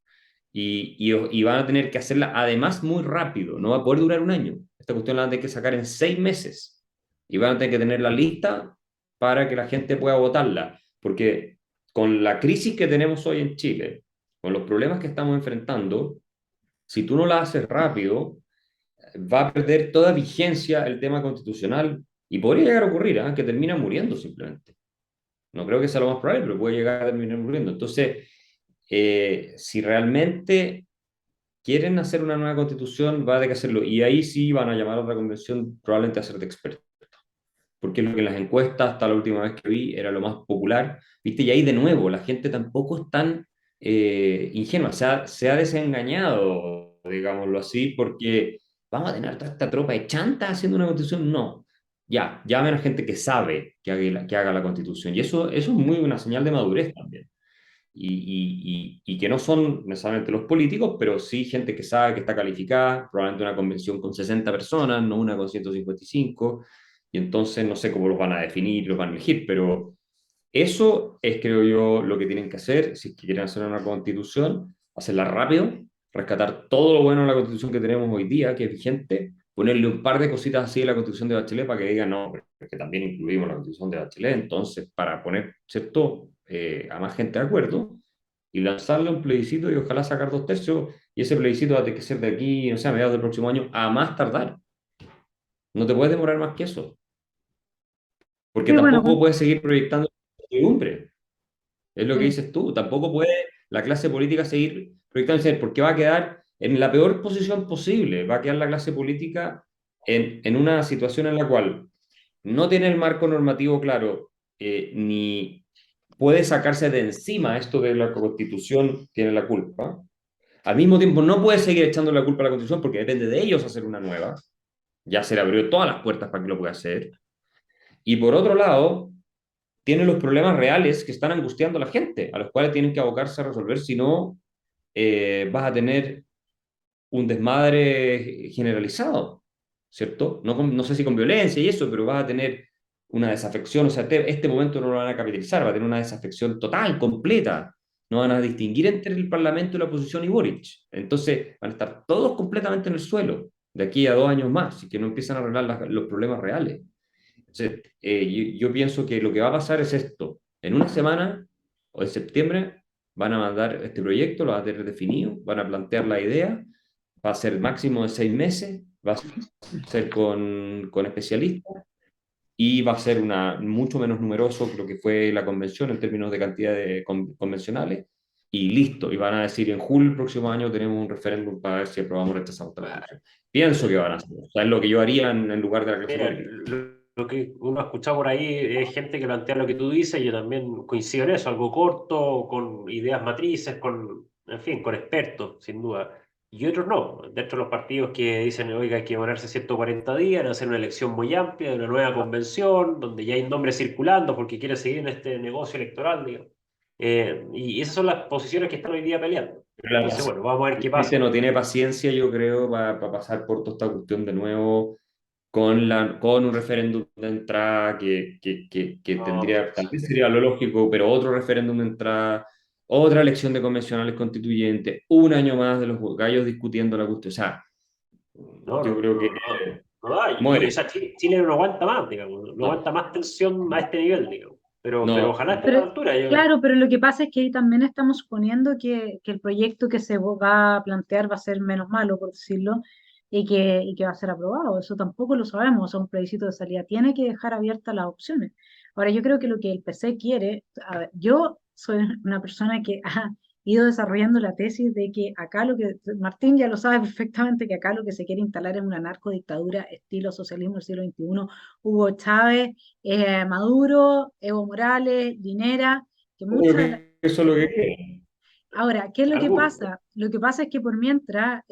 Y van a tener que hacerla además muy rápido, no va a poder durar un año. Esta cuestión la van a tener que sacar en 6 meses y van a tener que tener la lista para que la gente pueda votarla. Porque con la crisis que tenemos hoy en Chile, con los problemas que estamos enfrentando, si tú no la haces rápido, va a perder toda vigencia el tema constitucional y podría llegar a ocurrir, ¿eh? Que termina muriendo simplemente. No creo que sea lo más probable, pero puede llegar a terminar muriendo. Entonces, si realmente quieren hacer una nueva constitución, va a tener que hacerlo. Y ahí sí van a llamar a otra convención, probablemente a ser de expertos. Porque lo que en las encuestas, hasta la última vez que vi, era lo más popular. ¿Viste? Y ahí de nuevo, la gente tampoco es tan ingenua. Se ha desengañado, digámoslo así, porque vamos a tener toda esta tropa de chantas haciendo una constitución. No. Ya, llamen a gente que sabe que haga la constitución. Y eso es muy una señal de madurez también y que no son necesariamente los políticos, pero sí gente que sabe que está calificada, probablemente una convención con 60 personas, no una con 155, y entonces no sé cómo los van a definir, los van a elegir, pero eso es, creo yo, lo que tienen que hacer, si es que quieren hacer una constitución, hacerla rápido, rescatar todo lo bueno de la constitución que tenemos hoy día, que es vigente, ponerle un par de cositas así a la constitución de Bachelet para que digan, no, pero es que también incluimos la constitución de Bachelet, entonces, para poner, ¿cierto?, a más gente de acuerdo, y lanzarle un plebiscito y ojalá sacar 2/3, y ese plebiscito va a tener que ser de aquí, no sé, a mediados del próximo año, a más tardar. No te puedes demorar más que eso, porque Sí, bueno, tampoco puedes seguir proyectando incertidumbre. Es lo que sí. dices tú. Tampoco puede la clase política seguir proyectándose, porque va a quedar en la peor posición posible. Va a quedar la clase política en una situación en la cual no tiene el marco normativo claro, ni puede sacarse de encima esto de la Constitución tiene la culpa. Al mismo tiempo, no puede seguir echando la culpa a la Constitución porque depende de ellos hacer una nueva. Ya se le abrió todas las puertas para que lo pueda hacer. Y por otro lado, tiene los problemas reales que están angustiando a la gente, a los cuales tienen que abocarse a resolver, si no, vas a tener un desmadre generalizado, ¿cierto? No sé si con violencia y eso, pero vas a tener una desafección, o sea, este momento no lo van a capitalizar, va a tener una desafección total, completa. No van a distinguir entre el Parlamento y la oposición y Boric. Entonces van a estar todos completamente en el suelo de aquí a 2 años más, y que no empiezan a arreglar los problemas reales. Entonces, yo pienso que lo que va a pasar es esto. En una semana o en septiembre van a mandar este proyecto, lo van a tener definido, van a plantear la idea, va a ser máximo de 6 meses, va a ser con especialistas y va a ser mucho menos numeroso que lo que fue la convención en términos de cantidad de convencionales, y listo. Y van a decir, en julio del próximo año tenemos un referéndum para ver si aprobamos o rechazamos esta constitución. Pienso que van a hacer. O sea, es lo que yo haría en lugar de la clase Mira, política. lo que uno ha escuchado por ahí es gente que plantea lo que tú dices, y yo también coincido en eso, algo corto, con ideas matrices, en fin, con expertos, sin duda. Y otros no, dentro de los partidos que dicen, oiga, hay que demorarse 140 días en hacer una elección muy amplia, de una nueva convención, donde ya hay nombres circulando porque quiere seguir en este negocio electoral, digamos. Y esas son las posiciones que están hoy día peleando. Pero Entonces, bueno, vamos a ver qué la gente pasa. no tiene paciencia, yo creo, para pasar por toda esta cuestión de nuevo con un referéndum de entrada que No, tendría, tal vez sería lo lógico, pero otro referéndum de entrada, otra elección de convencionales constituyentes, un año más de los gallos discutiendo la cuestión. O sea, no, yo no, creo que no da. O muere. sea, Chile no aguanta más, digamos, no No, aguanta más tensión a este nivel, digamos. Pero no. ojalá esté a la Pero, altura. Yo, claro, pero lo que pasa es que ahí también estamos suponiendo que el proyecto que se va a plantear va a ser menos malo, por decirlo, y que va a ser aprobado. Eso tampoco lo sabemos. O sea, un plebiscito de salida tiene que dejar abiertas las opciones. Ahora, yo creo que lo que el PC quiere, a ver, yo soy una persona que ha ido desarrollando la tesis de que acá lo que, Martín ya lo sabe perfectamente, que acá lo que se quiere instalar es una narcodictadura estilo socialismo del siglo XXI. Hugo Chávez, Maduro, Evo Morales, Linera, que Yo creo muchas... que eso es lo que quiere. Ahora, ¿qué es lo que algunos. pasa? Lo que pasa es que por mientras,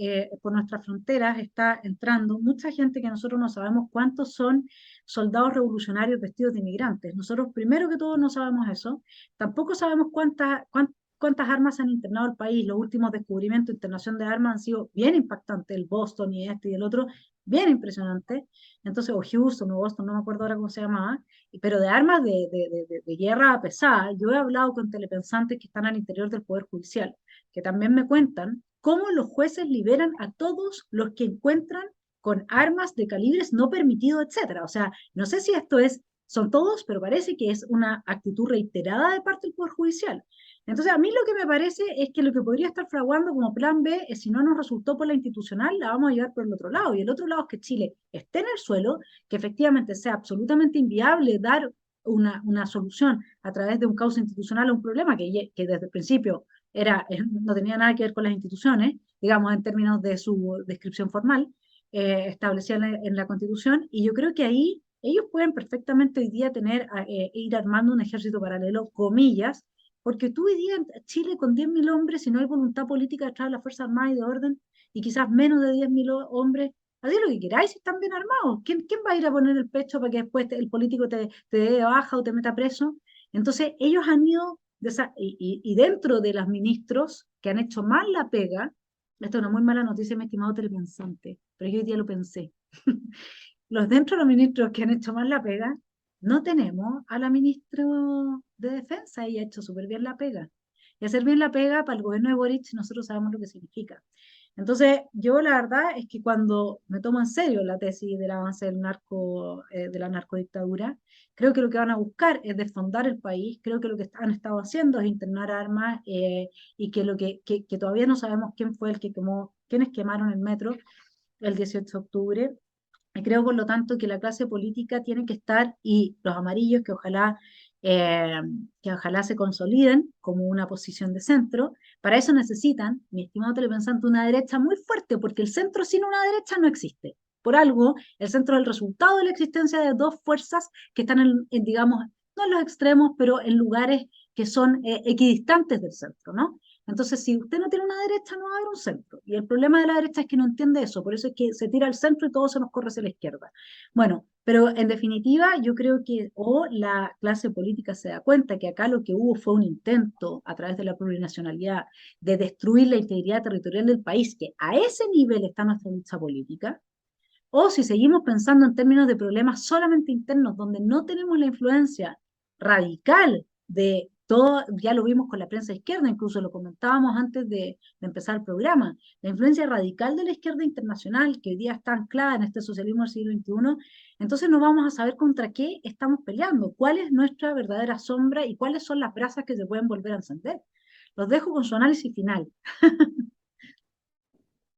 por nuestras fronteras está entrando mucha gente que nosotros no sabemos cuántos son soldados revolucionarios vestidos de inmigrantes. Nosotros, primero que todo, no sabemos eso. Tampoco sabemos cuántas armas han internado el país. Los últimos descubrimientos de internación de armas han sido bien impactantes. El Boston y este y el otro, bien impresionante. Entonces, o Houston o Boston, no me acuerdo ahora cómo se llamaba, pero de armas de guerra pesada. Yo he hablado con telepensantes que están al interior del Poder Judicial, que también me cuentan cómo los jueces liberan a todos los que encuentran con armas de calibres no permitidos, etcétera. O sea, no sé si esto son todos, pero parece que es una actitud reiterada de parte del Poder Judicial. Entonces, a mí lo que me parece es que lo que podría estar fraguando como plan B es, si no nos resultó por la institucional, la vamos a llevar por el otro lado. Y el otro lado es que Chile esté en el suelo, que efectivamente sea absolutamente inviable dar una solución a través de un cauce institucional a un problema que desde el principio no tenía nada que ver con las instituciones, digamos, en términos de su descripción formal, establecida en la Constitución, y yo creo que ahí ellos pueden perfectamente hoy día ir armando un ejército paralelo, comillas, porque tú hoy día en Chile con 10.000 hombres, si no hay voluntad política detrás de las Fuerzas Armadas y de orden, y quizás menos de 10.000 hombres, haced lo que queráis si están bien armados. ¿Quién va a ir a poner el pecho para que después el político te dé de baja o te meta preso? Entonces, ellos han ido, y dentro de los ministros que han hecho mal la pega, esto es una muy mala noticia, mi estimado telepensante, pero yo hoy día lo pensé. Dentro de los ministros que han hecho mal la pega, no tenemos a la ministra de Defensa, ella ha hecho súper bien la pega. Y hacer bien la pega para el gobierno de Boric, nosotros sabemos lo que significa. Entonces, yo la verdad es que cuando me tomo en serio la tesis del avance de la narcodictadura, creo que lo que van a buscar es desfondar el país, creo que lo que han estado haciendo es internar armas y que, que todavía no sabemos quién fue el que quemó, quiénes quemaron el metro el 18 de octubre. Y creo, por lo tanto, que la clase política tiene que estar, y los amarillos eh, que ojalá se consoliden como una posición de centro, para eso necesitan, mi estimado telepensante, una derecha muy fuerte, porque el centro sin una derecha no existe. Por algo, el centro es el resultado de la existencia de dos fuerzas que están, digamos, no en los extremos, pero en lugares que son equidistantes del centro, ¿no? Entonces, si usted no tiene una derecha, no va a haber un centro. Y el problema de la derecha es que no entiende eso, por eso es que se tira al centro y todo se nos corre hacia la izquierda. Bueno, pero en definitiva, yo creo que o la clase política se da cuenta que acá lo que hubo fue un intento a través de la plurinacionalidad de destruir la integridad territorial del país, que a ese nivel está nuestra lucha política, o si seguimos pensando en términos de problemas solamente internos, donde no tenemos la influencia radical de todo, ya lo vimos con la prensa izquierda, incluso lo comentábamos antes de empezar el programa, la influencia radical de la izquierda internacional, que hoy día está anclada en este socialismo del siglo XXI, entonces no vamos a saber contra qué estamos peleando, cuál es nuestra verdadera sombra y cuáles son las brasas que se pueden volver a encender. Los dejo con su análisis final.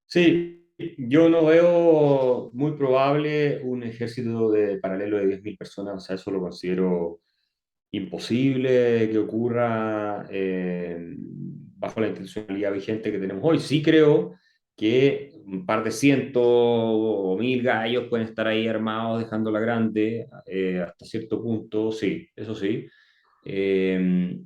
Sí, yo no veo muy probable un ejército de paralelo de 10.000 personas, o sea, eso lo considero imposible que ocurra bajo la institucionalidad vigente que tenemos hoy. Sí creo que un par de cientos o 1.000 gallos pueden estar ahí armados dejando la grande hasta cierto punto, sí, eso sí. Eh,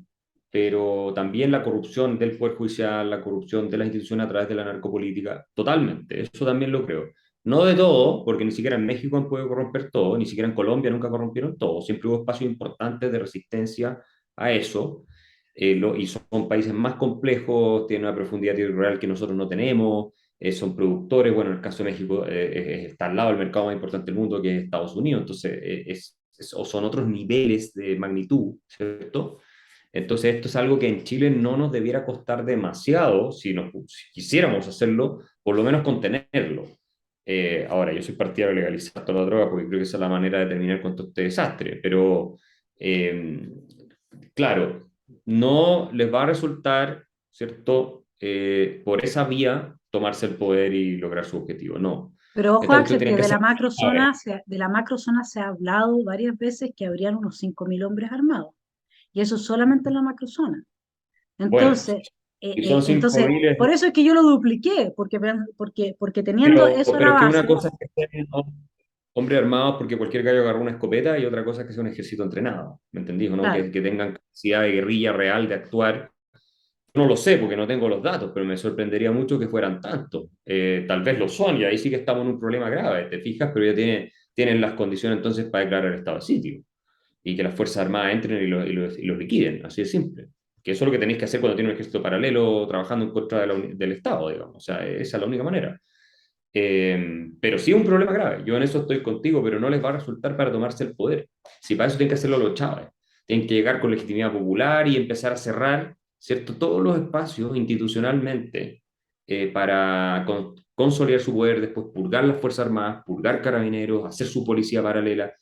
pero también la corrupción del Poder Judicial, la corrupción de las instituciones a través de la narcopolítica, totalmente, eso también lo creo. No de todo, porque ni siquiera en México han podido corromper todo, ni siquiera en Colombia nunca corrompieron todo, siempre hubo espacios importantes de resistencia a eso, y son países más complejos, tienen una profundidad territorial que nosotros no tenemos, son productores, bueno, en el caso de México está al lado del mercado más importante del mundo que es Estados Unidos, entonces o son otros niveles de magnitud, ¿cierto? Entonces esto es algo que en Chile no nos debiera costar demasiado si quisiéramos hacerlo, por lo menos contenerlo. Ahora, yo soy partidario de legalizar toda la droga porque creo que esa es la manera de terminar con todo este desastre, pero eh, claro, no les va a resultar, ¿cierto? Por esa vía tomarse el poder y lograr su objetivo, no. Pero ojo, Esta cuestión Axel, tiene que que de ser... de la macrozona se ha hablado varias veces que habrían unos 5.000 hombres armados. Y eso solamente en la macrozona. Bueno, Entonces, y son entonces, 5.000, por eso es que yo lo dupliqué, porque teniendo eso en la pero es que una base, cosa es que estén hombres armados porque cualquier gallo agarra una escopeta y otra cosa es que sea un ejército entrenado, ¿me entendís? ¿O no? claro, Que tengan capacidad de guerrilla real de actuar. No lo sé porque no tengo los datos, pero me sorprendería mucho que fueran tantos. Tal vez lo son y ahí sí que estamos en un problema grave, ¿te fijas? Pero ya tienen las condiciones entonces para declarar el estado de sitio y que las Fuerzas Armadas entren y los liquiden, así de simple. Que eso es lo que tenéis que hacer cuando tiene un ejército paralelo trabajando en contra del Estado, digamos. O sea, esa es la única manera. Pero sí es un problema grave. Yo en eso estoy contigo, pero no les va a resultar para tomarse el poder. Si para eso tienen que hacerlo los Chávez. Tienen que llegar con legitimidad popular y empezar a cerrar, ¿cierto? Todos los espacios institucionalmente para consolidar su poder, después purgar las Fuerzas Armadas, purgar carabineros, hacer su policía paralela.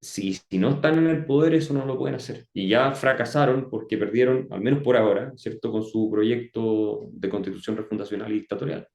Si no están en el poder, eso no lo pueden hacer. Y ya fracasaron porque perdieron, al menos por ahora, ¿cierto? Con su proyecto de constitución refundacional y dictatorial.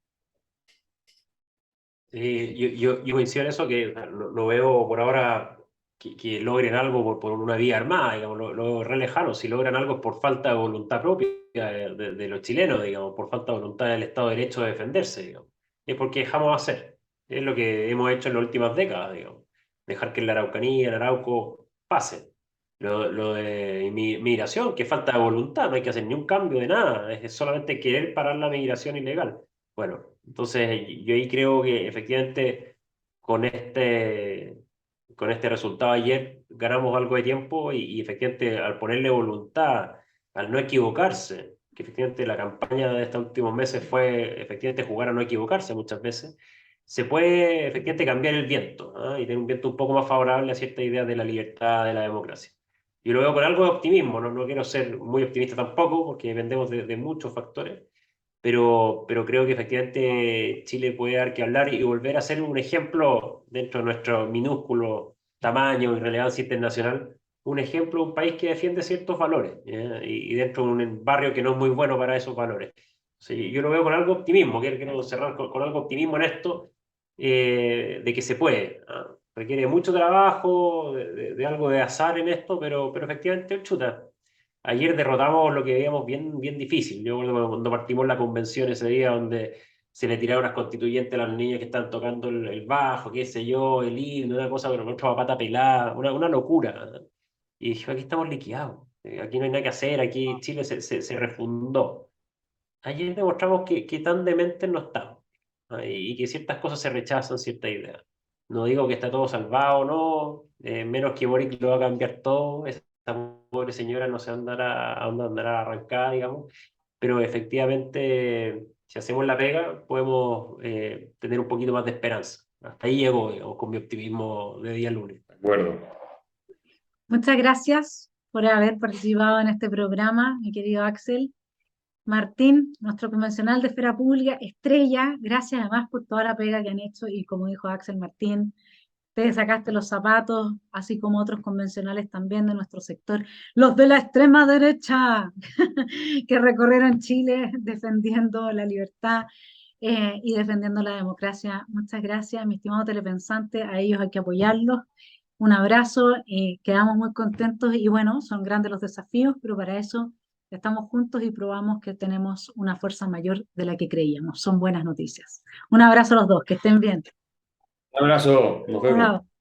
Yo coincido en eso, que no veo por ahora que logren algo por una vía armada, digamos, lo veo re lejano. Si logran algo es por falta de voluntad propia de los chilenos, digamos, por falta de voluntad del Estado de Derecho de defenderse, digamos. Es porque dejamos hacer. Es lo que hemos hecho en las últimas décadas, digamos. Dejar que en la Araucanía, el Arauco, pase. Lo de migración, que falta de voluntad, no hay que hacer ni un cambio de nada, es solamente querer parar la migración ilegal. Bueno, entonces yo ahí creo que efectivamente con este, con este resultado ayer ganamos algo de tiempo y efectivamente al ponerle voluntad, al no equivocarse, que efectivamente la campaña de estos últimos meses fue efectivamente jugar a no equivocarse muchas veces, se puede efectivamente cambiar el viento, ¿ah? Y tener un viento un poco más favorable a ciertas ideas de la libertad, de la democracia. Yo lo veo con algo de optimismo, no quiero ser muy optimista tampoco porque dependemos de muchos factores, pero creo que efectivamente Chile puede dar que hablar y volver a ser un ejemplo dentro de nuestro minúsculo tamaño y relevancia internacional, un ejemplo, un país que defiende ciertos valores, y dentro de un barrio que no es muy bueno para esos valores. Sí, yo lo veo con algo de optimismo, quiero cerrar con algo de optimismo en esto, de que se puede. Requiere mucho trabajo, de algo de azar en esto, pero efectivamente, chuta. Ayer derrotamos lo que veíamos bien difícil. Yo recuerdo cuando partimos la convención ese día donde se le tiraron unas constituyentes a las niñas que están tocando el bajo, qué sé yo, el himno, una cosa, pero nuestra pata pelada, una locura. Y dije, aquí estamos liquidados. Aquí no hay nada que hacer, aquí Chile se refundó. Ayer demostramos que tan dementes no estamos, y que ciertas cosas se rechazan, ciertas ideas. No digo que está todo salvado, no, menos que Boric lo va a cambiar todo. Esta pobre señora no sé a dónde andará arrancada, digamos, pero efectivamente, si hacemos la pega, podemos tener un poquito más de esperanza. Hasta ahí llego, digamos, con mi optimismo de día lunes. De acuerdo. Muchas gracias por haber participado en este programa, mi querido Axel. Martín, nuestro convencional de esfera pública, estrella, gracias además por toda la pega que han hecho y como dijo Axel Martín, te sacaste los zapatos, así como otros convencionales también de nuestro sector, los de la extrema derecha, que recorrieron Chile defendiendo la libertad y defendiendo la democracia. Muchas gracias, mi estimado telepensante, a ellos hay que apoyarlos. Un abrazo, quedamos muy contentos y bueno, son grandes los desafíos, pero para eso estamos juntos y probamos que tenemos una fuerza mayor de la que creíamos. Son buenas noticias. Un abrazo a los dos, que estén bien. Un abrazo, nos vemos. Chao.